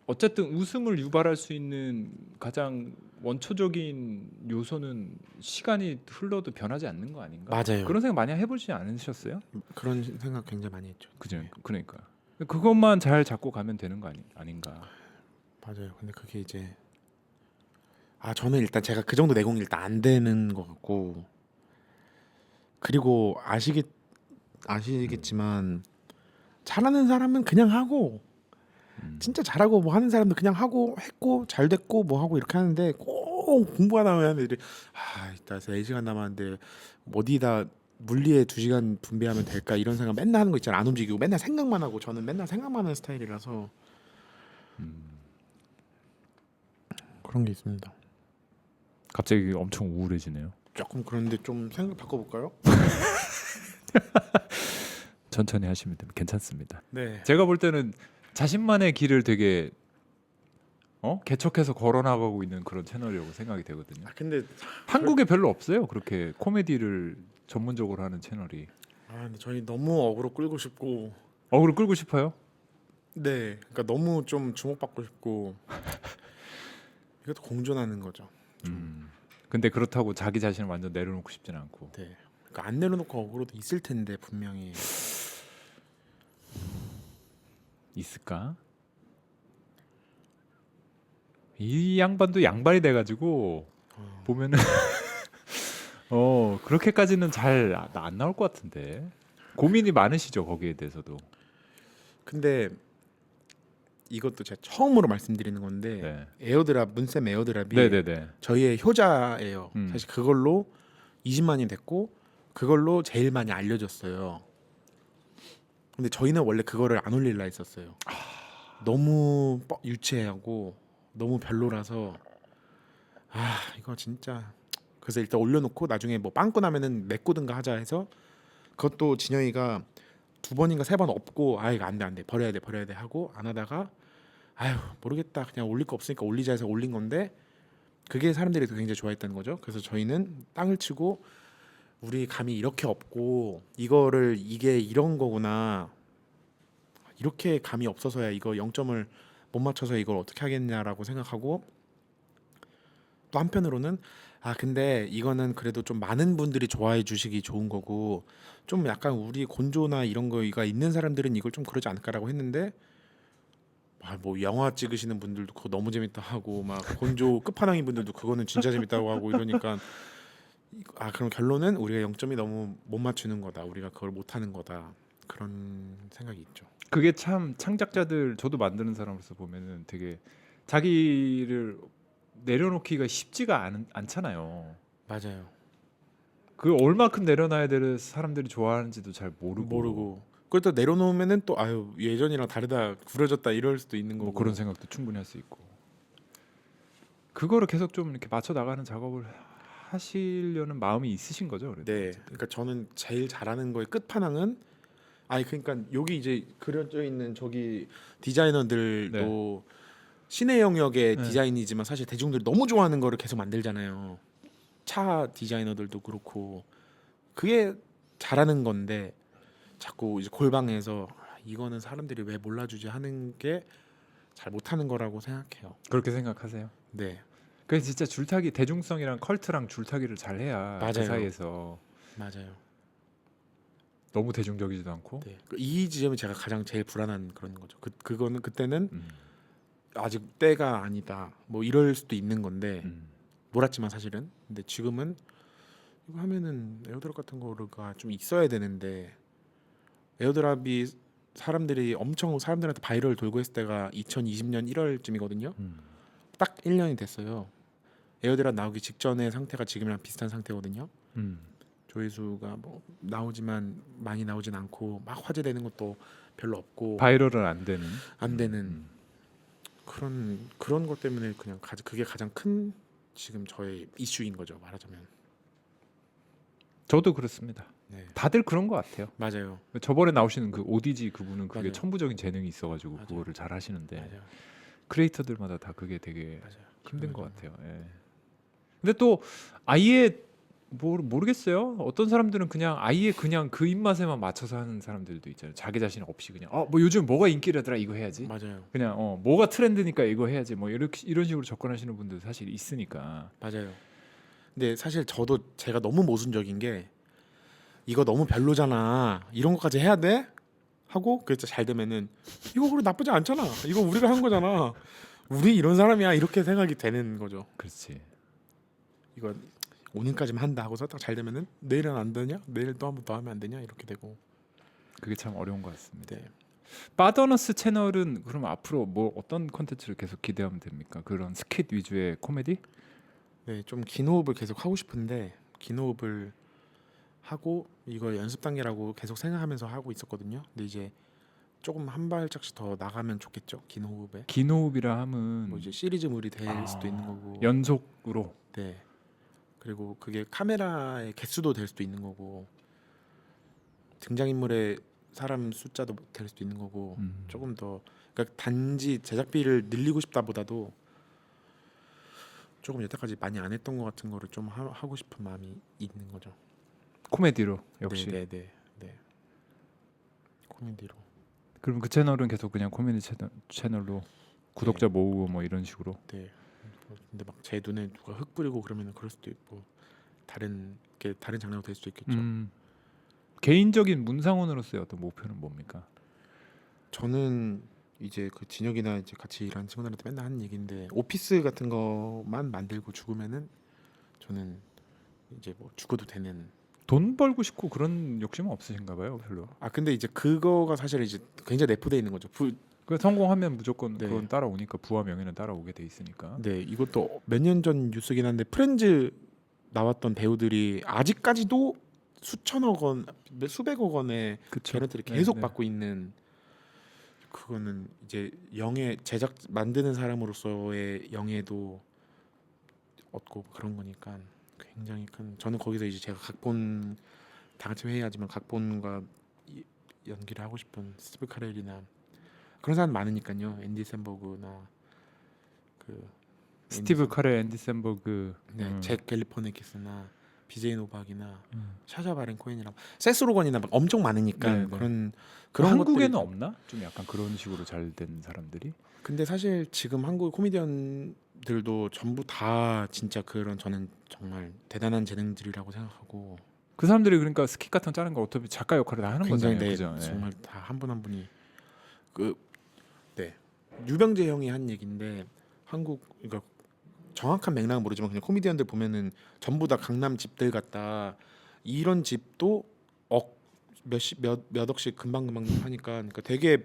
어쨌든 웃음을 유발할 수 있는 가장 원초적인 요소는 시간이 흘러도 변하지 않는 거 아닌가? 맞아요. 그런 생각 많이 해보지 않으셨어요? 그런 생각 굉장히 많이 했죠. 그죠? 네. 그러니까 그것만 잘 잡고 가면 되는 거 아닌가? 맞아요. 근데 그게 이제 저는 일단 제가 그 정도 내공이 일단 안 되는 것 같고, 그리고 아시겠지만 잘하는 사람은 그냥 하고 진짜 잘하고 뭐 하는 사람도 그냥 하고 했고 잘 됐고 뭐 하고 이렇게 하는데, 꼭 공부하다 보면 애들이 이따 4시간 남았는데 어디다 물리에 2시간 분배하면 될까 이런 생각 맨날 하는 거 있잖아. 안 움직이고 맨날 생각만 하고. 저는 맨날 생각만 하는 스타일이라서 그런 게 있습니다. 갑자기 엄청 우울해지네요. 조금 그런데 좀 생각 바꿔볼까요? 천천히 하시면 됩니다. 괜찮습니다. 네. 제가 볼 때는 자신만의 길을 되게 개척해서 걸어나가고 있는 그런 채널이라고 생각이 되거든요. 근데 한국에 별로 없어요. 그렇게 코미디를 전문적으로 하는 채널이. 근데 저희 너무 어그로 끌고 싶고, 어그로 끌고 싶어요? 네, 그러니까 너무 좀 주목받고 싶고 이것도 공존하는 거죠. 근데 그렇다고 자기 자신을 완전 내려놓고 싶진 않고. 네, 그러니까 안 내려놓고 어그로도 있을 텐데 분명히. 있을까? 이 양반도 양반이 돼가지고 보면은 그렇게까지는 잘 안 나올 것 같은데. 고민이 많으시죠 거기에 대해서도. 근데 이것도 제가 처음으로 말씀드리는 건데, 네. 에어드랍, 문쌤 에어드랍이 네네네. 저희의 효자예요. 사실 그걸로 20만이 됐고 그걸로 제일 많이 알려졌어요. 근데 저희는 원래 그거를 안 올릴라 했었어요. 너무 유치하고 너무 별로라서 이거 진짜. 그래서 일단 올려놓고 나중에 뭐 빵꾸 나면은 메꾸든가 하자 해서, 그것도 진영이가 2번인가 3번 없고 이거 안돼 버려야 돼 하고 안 하다가 모르겠다 그냥 올릴 거 없으니까 올리자 해서 올린 건데, 그게 사람들이 굉장히 좋아했다는 거죠. 그래서 저희는 땅을 치고 우리 감이 이렇게 없고 이게 이런 거구나, 이렇게 감이 없어서야 이거 0점을 못 맞춰서 이걸 어떻게 하겠냐라고 생각하고, 또 한편으로는 근데 이거는 그래도 좀 많은 분들이 좋아해 주시기 좋은 거고, 좀 약간 우리 곤조나 이런 거가 있는 사람들은 이걸 좀 그러지 않을까라고 했는데, 뭐 영화 찍으시는 분들도 그거 너무 재밌다 하고, 막 곤조 끝판왕인 분들도 그거는 진짜 재밌다고 하고 이러니까, 그럼 결론은 우리가 0점이 너무 못 맞추는 거다, 우리가 그걸 못 하는 거다, 그런 생각이 있죠. 그게 참 창작자들, 저도 만드는 사람으로서 보면은 되게 자기를 내려놓기가 쉽지가 않잖아요. 맞아요. 그 얼마큼 내려놔야 될 사람들이 좋아하는지도 잘 모르고 그걸 또 내려놓으면은 또 예전이랑 다르다, 구려졌다 이럴 수도 있는 거고. 뭐 그런 생각도 충분히 할 수 있고, 그거를 계속 좀 이렇게 맞춰 나가는 작업을 하시려는 마음이 있으신 거죠, 그래도? 네, 그러니까 저는 제일 잘하는 거의 끝판왕은, 그러니까 여기 이제 그려져 있는 저기 디자이너들도 신의 영역의 네. 디자인이지만 사실 대중들이 너무 좋아하는 거를 계속 만들잖아요. 차 디자이너들도 그렇고, 그게 잘하는 건데 자꾸 이제 골방에서 이거는 사람들이 왜 몰라주지 하는 게 잘 못하는 거라고 생각해요. 그렇게 생각하세요? 네, 그래서 진짜 줄타기, 대중성이랑 컬트랑 줄타기를 잘 해야 그 맞아요. 사이에서 맞아요. 너무 대중적이지도 않고. 네, 이 지점이 제가 가장 제일 불안한 그런 거죠. 그거는 그때는 아직 때가 아니다 뭐 이럴 수도 있는 건데, 몰랐지만 사실은. 근데 지금은 이거 하면은 에어드랍 같은 거가 좀 있어야 되는데, 에어드랍이 사람들이 엄청 사람들한테 바이럴 돌고 했을 때가 2020년 1월쯤이거든요. 딱 1년이 됐어요. 에어드랍 나오기 직전의 상태가 지금이랑 비슷한 상태거든요. 조회수가 뭐 나오지만 많이 나오진 않고, 막 화제되는 것도 별로 없고, 바이럴은 안 되는. 그런 것 때문에 그냥 그게 가장 큰 지금 저의 이슈인 거죠, 말하자면. 저도 그렇습니다. 네. 다들 그런 것 같아요. 맞아요. 저번에 나오시는 그 오디지 그분은 그게 맞아요. 천부적인 재능이 있어가지고 맞아요. 그거를 잘 하시는데 맞아요. 크리에이터들마다 다 그게 되게 맞아요. 힘든 것 같아요. 예. 근데 또 아예 모르겠어요. 어떤 사람들은 그냥 아예 그냥 그 입맛에만 맞춰서 하는 사람들도 있잖아요. 자기 자신 없이 그냥 뭐 요즘 뭐가 인기라더라 이거 해야지. 맞아요. 그냥 뭐가 트렌드니까 이거 해야지. 뭐 이런 식으로 접근하시는 분들 사실 있으니까. 맞아요. 근데 사실 저도 제가 너무 모순적인 게 이거 너무 별로잖아. 이런 것까지 해야 돼? 하고 그래서 잘 되면은 이거 그래 나쁘지 않잖아. 이거 우리가 한 거잖아. 우리 이런 사람이야 이렇게 생각이 되는 거죠. 그렇지. 이거 오늘까지만 한다 하고서 딱 잘 되면은 내일은 안 되냐? 내일 또 한 번 더 하면 안 되냐? 이렇게 되고. 그게 참 어려운 것 같습니다. 네. 빠더너스 채널은 그럼 앞으로 뭐 어떤 컨텐츠를 계속 기대하면 됩니까? 그런 스킷 위주의 코미디? 네, 좀 긴 호흡을 계속 하고 싶은데 긴 호흡을 하고 이거 연습 단계라고 계속 생각하면서 하고 있었거든요. 근데 이제 조금 한 발짝씩 더 나가면 좋겠죠. 긴 호흡에. 긴 호흡이라 함은 뭐 이제 시리즈물이 될 수도 있는 거고. 연속으로. 네. 그리고 그게 카메라의 개수도 될 수도 있는 거고. 등장인물의 사람 숫자도 될 수도 있는 거고. 조금 더 그러니까 단지 제작비를 늘리고 싶다보다도 조금 여태까지 많이 안 했던 것 같은 거를 좀 하고 싶은 마음이 있는 거죠. 코미디로 역시. 네. 코미디로. 그럼 그 채널은 계속 그냥 코미디 채널로 구독자 모으고 뭐 이런 식으로. 네. 근데 막 제 눈에 누가 흙 뿌리고 그러면은 그럴 수도 있고 다른 장르가 될 수도 있겠죠. 개인적인 문상훈으로서의 어떤 목표는 뭡니까? 저는 이제 그 진혁이나 이제 같이 일하는 친구들한테 맨날 하는 얘기인데 오피스 같은 거만 만들고 죽으면은 저는 이제 뭐 죽어도 되는. 돈 벌고 싶고 그런 욕심은 없으신가 봐요, 별로. 근데 이제 그거가 사실 이제 굉장히 내포돼 있는 거죠. 그 성공하면 무조건 네. 그건 따라오니까 부와 명예는 따라오게 돼 있으니까. 네, 이것도 몇 년 전 뉴스긴 한데 프렌즈 나왔던 배우들이 아직까지도 수천억 원, 수백억 원의 그쵸. 개런티를 네, 계속 네. 받고 있는. 그거는 이제 영예 제작 만드는 사람으로서의 영예도 얻고 그런 거니까 굉장히 큰. 저는 거기서 이제 제가 각본 다 같이 회의하지만 각본과 연기를 하고 싶은 스티브 카렐이나 그런 사람 많으니까요. 앤디 샘버그나 그 스티브 카렐, 앤디 샘버그, 잭 갤리퍼네키스나 BJ 노박이나 샤샤 바렌 코엔이랑 세스 로건이나 막 엄청 많으니까 네, 네. 그런 한국에는 것들이- 없나? 좀 약간 그런 식으로 잘 된 사람들이? 근데 사실 지금 한국 코미디언들도 전부 다 진짜 그런 저는 정말 대단한 재능들이라고 생각하고 그 사람들이 그러니까 스킷 같은 거 짜는 거 어차피 작가 역할을 다 하는 굉장히 거잖아요. 그죠? 예. 정말 다 한 분 한 분이 유병재 형이 한 얘기인데 한국 그러니까 정확한 맥락은 모르지만 그냥 코미디언들 보면은 전부 다 강남 집들 같다. 이런 집도 몇 억씩 금방 하니까 그러니까 되게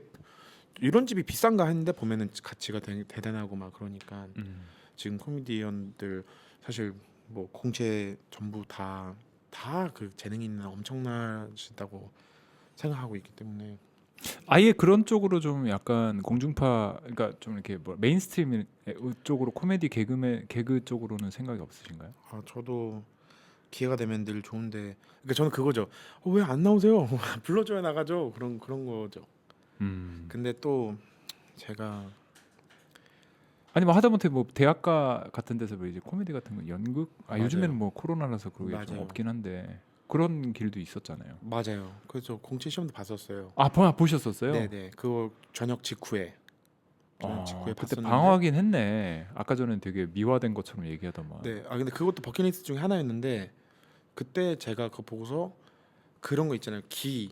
이런 집이 비싼가 했는데 보면은 가치가 대단하고 막 그러니까 지금 코미디언들 사실 뭐 공채 전부 다 그 재능이 있는 엄청나시다고 생각하고 있기 때문에 아예 그런 쪽으로 좀 약간 공중파, 그러니까 좀 이렇게 뭐 메인스트림 쪽으로 코미디 개그 쪽으로는 생각이 없으신가요? 저도 기회가 되면 늘 좋은데 그러니까 저는 그거죠. 왜 안 나오세요? 불러줘야 나가죠. 그런 거죠. 근데 또 제가 아니 뭐 하다못해 뭐 대학가 같은 데서 뭐 이제 코미디 같은 거 연극 맞아요. 요즘에는 뭐 코로나라서 그게 좀 맞아요. 없긴 한데 그런 길도 있었잖아요. 맞아요. 그래서 공채 시험도 봤었어요. 보셨었어요? 네네. 그거 저녁 직후에 그때 봤었는데 방황하긴 했네. 아까 전엔 되게 미화된 것처럼 얘기하더만. 네. 근데 그것도 버킷리스트 중에 하나였는데 그때 제가 그거 보고서 그런 거 있잖아요. 기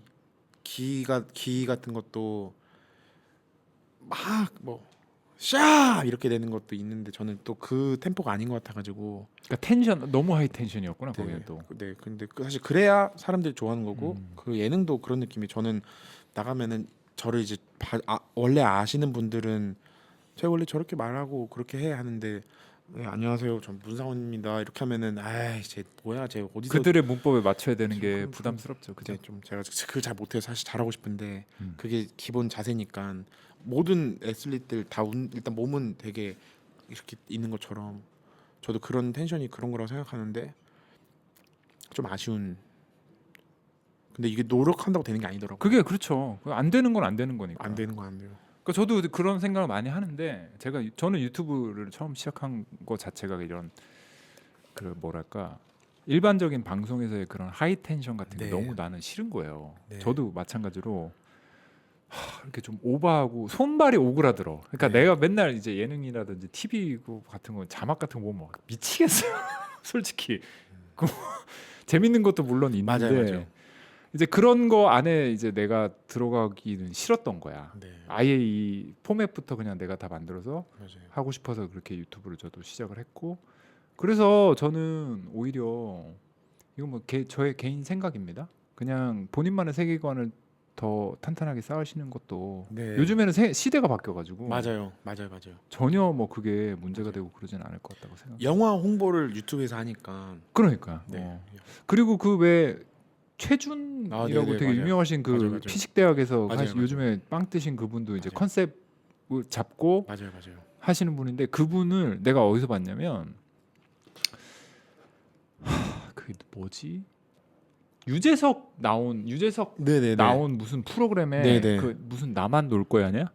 같은 것도 막 뭐 샤 이렇게 되는 것도 있는데 저는 또 그 템포가 아닌 것 같아가지고 그러니까 텐션 너무 하이 텐션이었구나 거기는 또. 네. 근데 사실 그래야 사람들이 좋아하는 거고 음. 그 예능도 그런 느낌이 저는 나가면은 저를 이제 원래 아시는 분들은 제가 원래 저렇게 말하고 그렇게 해 하는데 네, 안녕하세요. 전 문상훈입니다. 이렇게 하면은 쟤 뭐야 쟤 어디서 그들의 문법에 맞춰야 되는 게 좀- 부담스럽죠. 그죠? 네, 좀 제가 그걸 잘 못해서 사실 잘하고 싶은데 음. 그게 기본 자세니까 모든 애슬릿들 다 일단 몸은 되게 이렇게 있는 것처럼 저도 그런 텐션이 그런 거라고 생각하는데 좀 아쉬운 근데 이게 노력한다고 되는 게 아니더라고요. 그게 그렇죠. 안 되는 건 안 되는 거니까. 안 되는 거 안 돼요. 그러니까 저도 그런 생각을 많이 하는데 저는 유튜브를 처음 시작한 거 자체가 이런 그 뭐랄까 일반적인 방송에서의 그런 하이 텐션 같은 게 네. 너무 나는 싫은 거예요. 네. 저도 마찬가지로 이렇게 좀 오버하고 손발이 오그라들어. 그러니까 네. 내가 맨날 이제 예능이라든지 TV 같은 거 자막 같은 거 보면 막 미치겠어요. 솔직히 그 재밌는 것도 물론 있는데 맞아요. 이제 그런 거 안에 이제 내가 들어가기는 싫었던 거야. 네. 아예 이 포맷부터 그냥 내가 다 만들어서 맞아요. 하고 싶어서 그렇게 유튜브를 저도 시작을 했고 그래서 저는 오히려 이건 뭐 저의 개인 생각입니다. 그냥 본인만의 세계관을 더 탄탄하게 쌓으시는 것도 네. 요즘에는 시대가 바뀌어가지고 맞아요. 전혀 뭐 그게 문제가 되고 그러진 않을 것 같다고 생각해요. 영화 홍보를 유튜브에서 하니까 그러니까 네. 그리고 그 왜 최준이라고 네네, 되게 맞아요. 유명하신 그 맞아요. 피식대학에서 맞아요. 요즘에 빵 뜨신 그분도 이제 맞아요. 컨셉을 잡고 맞아요. 하시는 분인데 그분을 내가 어디서 봤냐면 그게 뭐지? 유재석 네네네. 나온 무슨 프로그램에 네네. 그 무슨 나만 놀 거야냐?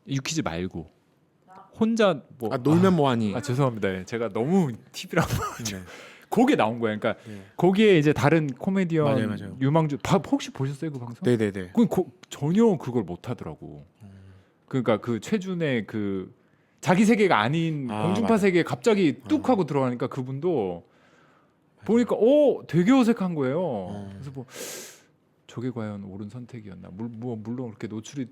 유퀴즈 말고 혼자 뭐 놀면 뭐하니? 죄송합니다. 제가 너무 TV랑 네. 거기에 나온 거야. 그러니까 네. 거기에 이제 다른 코미디언 맞아요. 유망주 혹시 보셨어요 그 방송? 네네네. 전혀 그걸 못 하더라고. 그러니까 그 최준의 그 자기 세계가 아닌 공중파 맞아요. 세계에 갑자기 뚝 하고 들어가니까 그분도 보니까 되게 어색한 거예요. 그래서 뭐 저게 과연 옳은 선택이었나? 물론 그렇게 노출이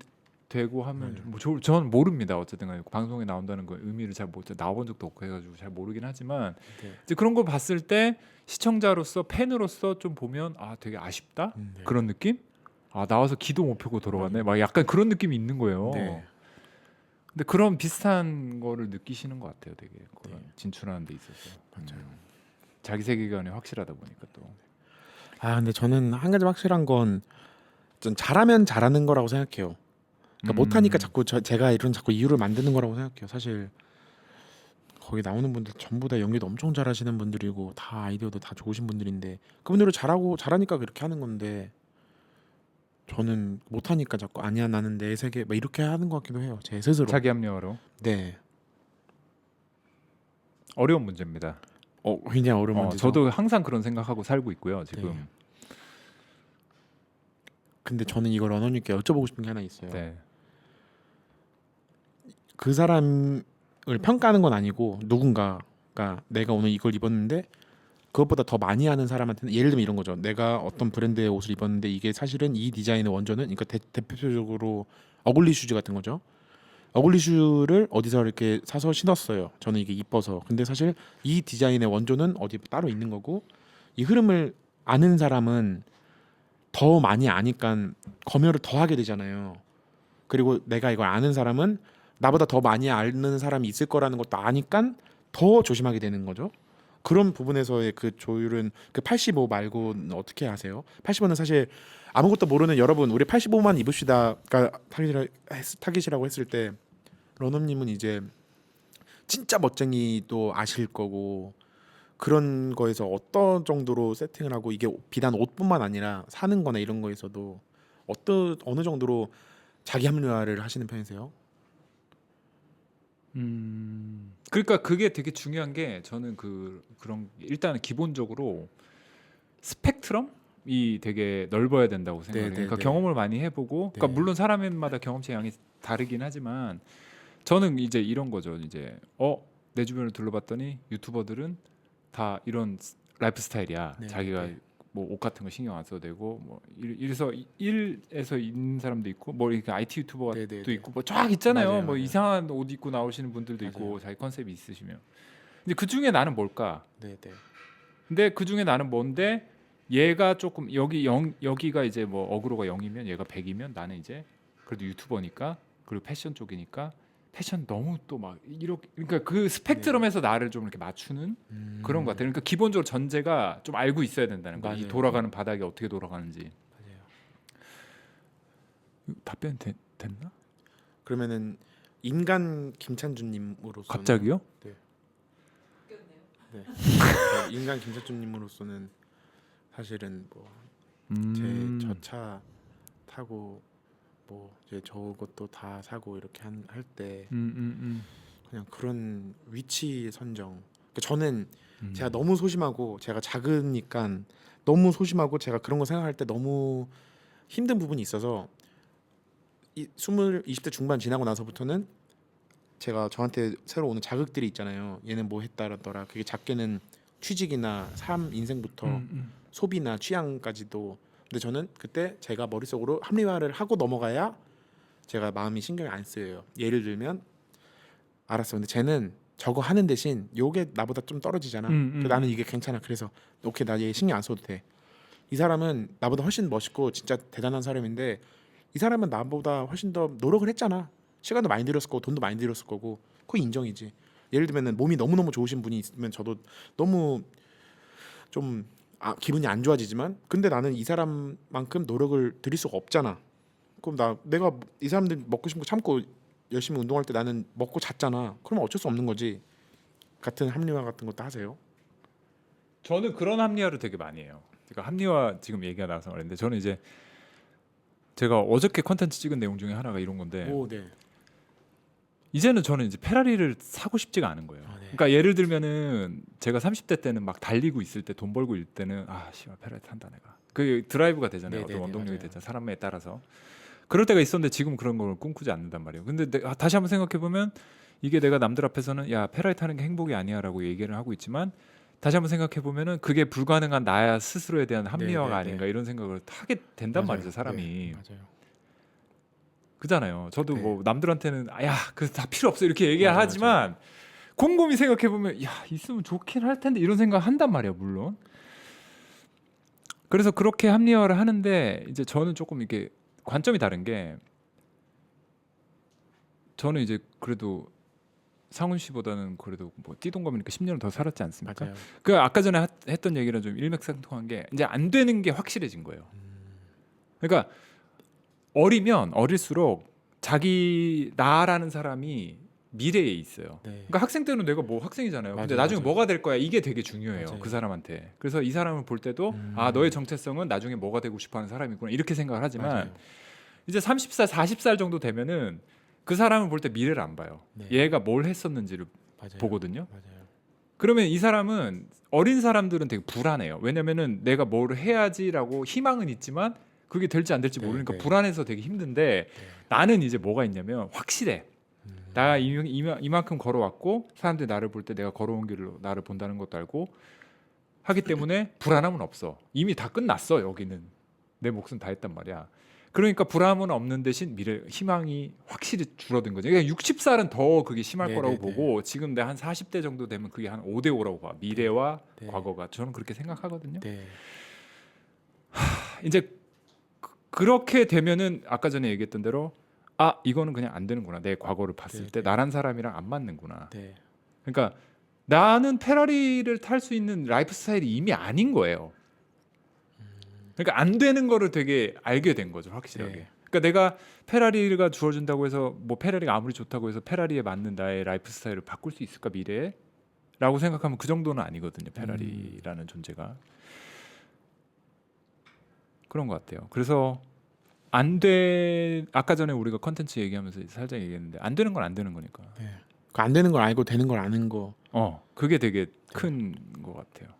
되고 하면 저는 모릅니다. 어쨌든 간에 방송에 나온다는 거 의미를 잘 나와본 적도 없고 해가지고 잘 모르긴 하지만 네. 이제 그런 걸 봤을 때 시청자로서 팬으로서 좀 보면 되게 아쉽다 네. 그런 느낌? 나와서 기도 못 펴고 돌아갔네. 막 약간 그런 느낌이 있는 거예요. 네. 근데 그런 비슷한 거를 느끼시는 것 같아요. 되게 그런 네. 진출하는 데 있어서 맞아요. 자기 세계관이 확실하다 보니까 또 근데 저는 한 가지 확실한 건 좀 잘하면 잘하는 거라고 생각해요. 그러니까 못하니까 자꾸 제가 이런 자꾸 이유를 만드는 거라고 생각해요. 사실 거기 나오는 분들 전부 다 연기도 엄청 잘하시는 분들이고 다 아이디어도 다 좋으신 분들인데 그분들은 잘하니까 그렇게 하는 건데 저는 못하니까 자꾸 아니야 나는 내 세계 막 이렇게 하는 것 같기도 해요. 제 스스로. 자기 합리화로 네. 어려운 문제입니다. 굉장히 어려운 문제죠. 저도 항상 그런 생각하고 살고 있고요. 지금 네. 근데 저는 이걸 러너님께 여쭤보고 싶은 게 하나 있어요. 네. 그 사람을 평가하는 건 아니고 누군가가 내가 오늘 이걸 입었는데 그것보다 더 많이 하는 사람한테는 예를 들면 이런 거죠. 내가 어떤 브랜드의 옷을 입었는데 이게 사실은 이 디자인의 원조는 그러니까 대표적으로 어글리 슈즈 같은 거죠. 어글리 슈를 어디서 이렇게 사서 신었어요. 저는 이게 이뻐서. 근데 사실 이 디자인의 원조는 어디 따로 있는 거고 이 흐름을 아는 사람은 더 많이 아니까 검열을 더 하게 되잖아요. 그리고 내가 이걸 아는 사람은 나보다 더 많이 아는 사람이 있을 거라는 것도 아니까 더 조심하게 되는 거죠. 그런 부분에서의 그 조율은 그 85 말고는 어떻게 하세요? 85는 사실 아무것도 모르는 여러분 우리 85만 입읍시다가 타깃이라고 했을 때 러너님은 이제 진짜 멋쟁이도 아실 거고 그런 거에서 어떤 정도로 세팅을 하고 이게 비단 옷뿐만 아니라 사는 거나 이런 거에서도 어느 정도로 자기 합리화를 하시는 편이세요? 그러니까 그게 되게 중요한 게 저는 그런 일단은 기본적으로 스펙트럼이 되게 넓어야 된다고 생각해요. 네, 그러니까 네. 경험을 많이 해보고, 그러니까 네. 물론 사람마다 경험치 양이 다르긴 하지만 저는 이제 이런 거죠. 이제 내 주변을 둘러봤더니 유튜버들은 다 이런 라이프 스타일이야. 네, 자기가 네. 뭐 옷 같은 거 신경 안 써도 되고 뭐 일에서 있는 사람도 있고 뭐 이렇게 IT 유튜버도 네, 네, 네. 있고 뭐 쫙 있잖아요. 맞아요, 뭐 맞아요. 이상한 옷 입고 나오시는 분들도 있고 맞아요. 자기 컨셉이 있으시면. 근데 그 중에 나는 뭘까? 네. 근데 그 중에 나는 뭔데 얘가 조금 여기가 이제 뭐 어그로가 0이면 얘가 100이면 나는 이제 그래도 유튜버니까 그리고 패션 쪽이니까 패션 너무 또 막 이렇게 그러니까 그 스펙트럼에서 나를 좀 이렇게 맞추는 그런 것 같아요. 그러니까 기본적으로 전제가 좀 알고 있어야 된다는 거예요. 이 맞아요. 돌아가는 바닥이 어떻게 돌아가는지. 맞아요. 답변 됐나? 그러면은 인간 김찬준님으로서 갑자기요? 인간 김찬준님으로서는 사실은 뭐 제 저 차 타고 뭐 이제 저것도 다 사고 이렇게 할 때 그냥 그런 위치 선정. 그러니까 저는 제가 너무 소심하고 제가 작으니까 너무 소심하고 제가 그런 거 생각할 때 너무 힘든 부분이 있어서 20대 중반 지나고 나서부터는 제가 저한테 새로 오는 자극들이 있잖아요. 얘는 뭐 했다라더라. 그게 작게는 취직이나 삶 인생부터 소비나 취향까지도. 근데 저는 그때 제가 머릿속으로 합리화를 하고 넘어가야 제가 마음이 신경이 안 쓰여요. 예를 들면 알았어. 근데 쟤는 저거 하는 대신 요게 나보다 좀 떨어지잖아. 그래서 나는 이게 괜찮아. 그래서 오케이 나 얘 신경 안 써도 돼. 이 사람은 나보다 훨씬 멋있고 진짜 대단한 사람인데 이 사람은 나보다 훨씬 더 노력을 했잖아. 시간도 많이 들였을 거고 돈도 많이 들였을 거고 그거 인정이지. 예를 들면은 몸이 너무너무 좋으신 분이 있으면 저도 너무 좀 기분이 안 좋아지지만 근데 나는 이 사람만큼 노력을 들일 수가 없잖아. 그럼 내가 이 사람들 먹고 싶은 거 참고 열심히 운동할 때 나는 먹고 잤잖아. 그러면 어쩔 수 없는 거지. 같은 합리화 같은 것도 하세요? 저는 그런 합리화를 되게 많이 해요. 그러니까 합리화 지금 얘기가 나와서 말인데 저는 이제 제가 어저께 컨텐츠 찍은 내용 중에 하나가 이런 건데 오, 네. 이제는 저는 이제 페라리를 사고 싶지가 않은 거예요. 네. 그러니까 예를 들면은 제가 30대 때는 막 달리고 있을 때 돈 벌고 있을 때는 씨발 페라리 탄다 내가. 그 드라이브가 되잖아요. 네, 어떤 네, 원동력이 맞아요. 되잖아요. 사람에 따라서. 그럴 때가 있었는데 지금 그런 걸 꿈꾸지 않는단 말이에요. 근데 다시 한번 생각해 보면 이게 내가 남들 앞에서는 야 페라리 타는 게 행복이 아니야라고 얘기를 하고 있지만 다시 한번 생각해 보면은 그게 불가능한 나야 스스로에 대한 합리화가 네, 네, 아닌가 이런 생각을 하게 된단 맞아요. 말이죠 사람이. 네, 맞아요. 그잖아요. 저도 네. 뭐 남들한테는 그 다 필요 없어 이렇게 얘기를 맞아요, 하지만 곰곰이 생각해 보면 있으면 좋긴 할 텐데 이런 생각 한단 말이에요 물론. 그래서 그렇게 합리화를 하는데 이제 저는 조금 이게 관점이 다른 게 저는 이제 그래도 상훈 씨보다는 그래도 뭐 띠동갑이니까 10년을 더 살았지 않습니까? 맞아요. 그 아까 전에 했던 얘기랑 좀 일맥상통한 게 이제 안 되는 게 확실해진 거예요. 그러니까 어리면 어릴수록 자기 나라는 사람이 미래에 있어요. 네. 그러니까 학생 때는 내가 뭐 학생이잖아요. 근데 맞아요, 나중에 맞아요. 뭐가 될 거야 이게 되게 중요해요. 맞아요. 그 사람한테. 그래서 이 사람을 볼 때도 너의 정체성은 나중에 뭐가 되고 싶어하는 사람이구나 이렇게 생각을 하지만 맞아요. 이제 30살, 40살 정도 되면은 그 사람을 볼 때 미래를 안 봐요. 네. 얘가 뭘 했었는지를 맞아요. 보거든요. 맞아요. 그러면 이 사람은 어린 사람들은 되게 불안해요. 왜냐면은 내가 뭘 해야지라고 희망은 있지만 그게 될지 안 될지 네, 모르니까 네. 불안해서 되게 힘든데 나는 이제 뭐가 있냐면 확실해. 나 이만큼 걸어왔고 사람들이 나를 볼 때 내가 걸어온 길로 나를 본다는 것도 알고 하기 때문에 불안함은 없어. 이미 다 끝났어. 여기는 내 몫은 다 했단 말이야. 그러니까 불안함은 없는 대신 미래 희망이 확실히 줄어든 거죠. 그러니까 60살은 더 그게 심할 네, 거라고 네, 보고 지금 내 한 40대 정도 되면 그게 한 5대 5라고 봐. 미래와 네. 과거가. 저는 그렇게 생각하거든요. 네. 이제 그렇게 되면은 아까 전에 얘기했던 대로 이거는 그냥 안 되는구나. 내 과거를 봤을 네, 때 네. 나란 사람이랑 안 맞는구나. 네. 그러니까 나는 페라리를 탈 수 있는 라이프 스타일이 이미 아닌 거예요. 그러니까 안 되는 거를 되게 알게 된 거죠, 확실하게. 네. 그러니까 내가 페라리가 주어진다고 해서 뭐 페라리가 아무리 좋다고 해서 페라리에 맞는 나의 라이프 스타일을 바꿀 수 있을까 미래에? 라고 생각하면 그 정도는 아니거든요, 페라리라는 존재가. 그런 것 같아요. 그래서 아까 전에 우리가 컨텐츠 얘기하면서 살짝 얘기했는데 안 되는 건 안 되는 거니까. 네. 안 되는 걸 알고 되는 걸 아는 거. 그게 되게 큰 것 같아요.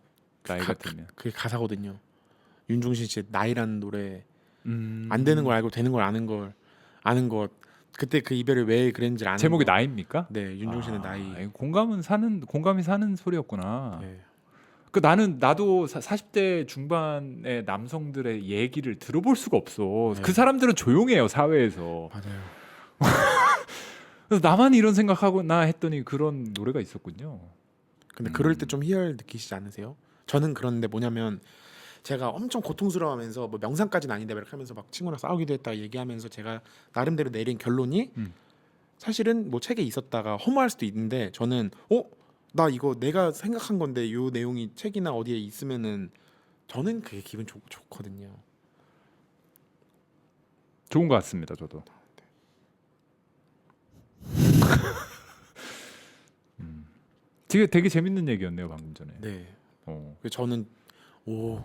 나이가 들면. 그게 가사거든요. 윤종신 씨의 나이라는 노래. 안 되는 걸 알고 되는 걸 아는 것. 그때 그 이별을 왜 그랬는지 아는 제목이 거. 나이입니까? 네, 윤종신의 나이. 공감이 사는 소리였구나. 네. 나도 40대 중반의 남성들의 얘기를 들어볼 수가 없어. 네. 그 사람들은 조용해요 사회에서. 맞아요. 그래서 나만 이런 생각하구나 했더니 그런 노래가 있었군요. 근데 그럴 때 좀 희열 느끼시지 않으세요? 저는 그런데 뭐냐면 제가 엄청 고통스러워하면서 뭐 명상까지는 아닌데 이렇게 하면서 막 친구랑 싸우기도 했다 얘기하면서 제가 나름대로 내린 결론이 사실은 뭐 책에 있었다가 허무할 수도 있는데 저는 나 이거 내가 생각한 건데 요 내용이 책이나 어디에 있으면은 저는 그게 기분 좋거든요. 좋은 것 같습니다. 저도. 되게 재밌는 얘기였네요 방금 전에. 네. 어. 그래서 저는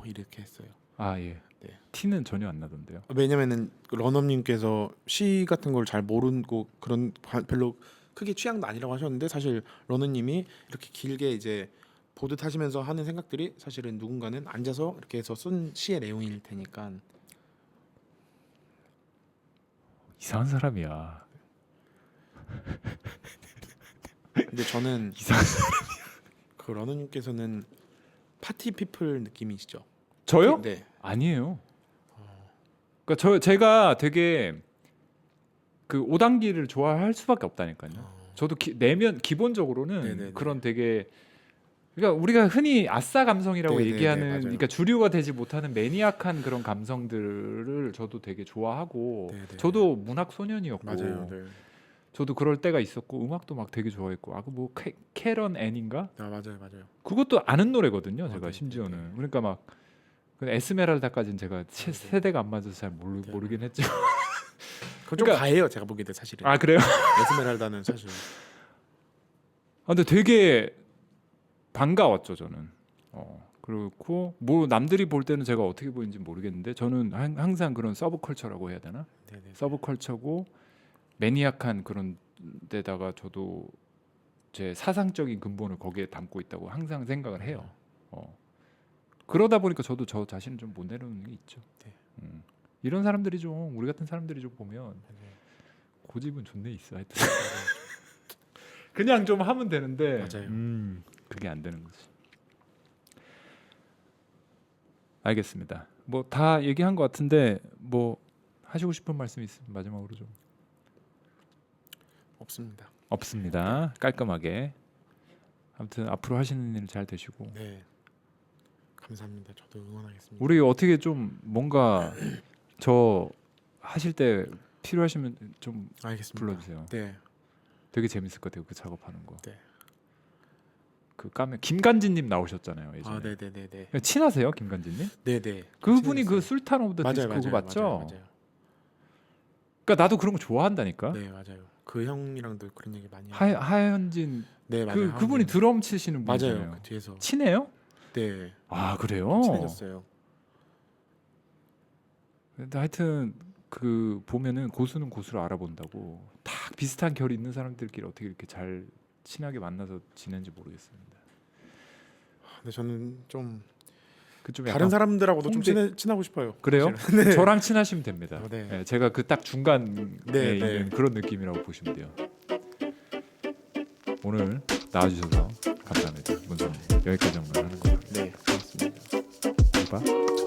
이렇게 했어요. 아 예. 네. 티는 전혀 안 나던데요. 왜냐면은 런업님께서 시 같은 걸 잘 모르고 그런 별로 크게 취향도 아니라고 하셨는데 사실 러너님이 이렇게 길게 이제 보드 타시면서 하는 생각들이 사실은 누군가는 앉아서 이렇게 해서 쓴 시의 내용일 테니까. 이상한 사람이야. 근데 저는 이상한 그 러너님께서는 파티 피플 느낌이시죠? 저요? 네. 아니에요. 그러니까 제가 되게 그 5단기를 좋아할 수밖에 없다니까요. 저도 내면 기본적으로는 네네네. 그런 되게 그러니까 우리가 흔히 아싸 감성이라고 네네네, 얘기하는 맞아요. 그러니까 주류가 되지 못하는 매니악한 그런 감성들을 저도 되게 좋아하고 네네. 저도 문학 소년이었고 맞아요. 네. 저도 그럴 때가 있었고 음악도 막 되게 좋아했고 아 그 뭐 캐런 앤인가 아 맞아요. 그것도 아는 노래거든요. 제가 네, 심지어는 네, 네. 그러니까 막 그 에스메랄다까지는 제가 네. 세대가 안 맞아서 잘 네. 모르긴 했죠. 그건 좀 그러니까- 가해요. 제가 보기에도 사실은. 아 그래요? 에스메랄다는 사실. 아, 근데 되게 반가웠죠 저는. 그렇고 뭐 남들이 볼 때는 제가 어떻게 보이는지 모르겠는데 저는 항상 그런 서브컬처라고 해야 되나? 네네. 서브컬처고 매니악한 그런 데다가 저도 제 사상적인 근본을 거기에 담고 있다고 항상 생각을 해요. 그러다 보니까 저도 저 자신을 좀 못 내려놓는 게 있죠. 네. 이런 사람들이 좀 우리 같은 사람들이 좀 보면 네. 고집은 존내 있어 하여튼. 그냥 좀 하면 되는데 맞아요. 그게 안 되는 거지. 알겠습니다. 뭐 다 얘기한 것 같은데 뭐 하시고 싶은 말씀 있으면 마지막으로 좀. 없습니다. 없습니다. 깔끔하게. 아무튼 앞으로 하시는 일 잘 되시고 네. 감사합니다. 저도 응원하겠습니다. 우리 어떻게 좀 뭔가 저 하실 때 필요하시면 좀 알겠습니다. 불러주세요. 네. 되게 재밌을 것 같아요. 그 작업하는 거. 네. 그 까면 김간진님 나오셨잖아요. 예전에. 아, 네네네네. 친하세요, 김간진님? 네네. 그분이 그 친했어요. 술탄 오브 더 맞아요, 디스코 그거 맞아요, 맞죠? 맞아요. 그러니까 나도 그런 거 좋아한다니까. 네, 맞아요. 그 형이랑도 그런 얘기 많이 하현진 네, 맞아요. 그분이 하은진. 드럼 치시는 분이잖아요. 맞아요. 그 뒤에서. 친해요? 네. 아 그래요? 친해졌어요. 근데 하여튼 그 보면은 고수는 고수를 알아본다고 다 비슷한 결이 있는 사람들끼리 어떻게 이렇게 잘 친하게 만나서 지낸지 모르겠습니다. 근데 저는 좀 그좀 다른 사람들하고도 좀 홍대- 친하고 싶어요. 그래요? 사실은. 네. 저랑 친하시면 됩니다. 네. 네, 제가 그 딱 중간에 네, 있는 네. 그런 느낌이라고 보시면 돼요. 오늘 나와주셔서 감사합니다. 문성 여기까지 정말 하는 거예요. 네, 고맙습니다. 봐.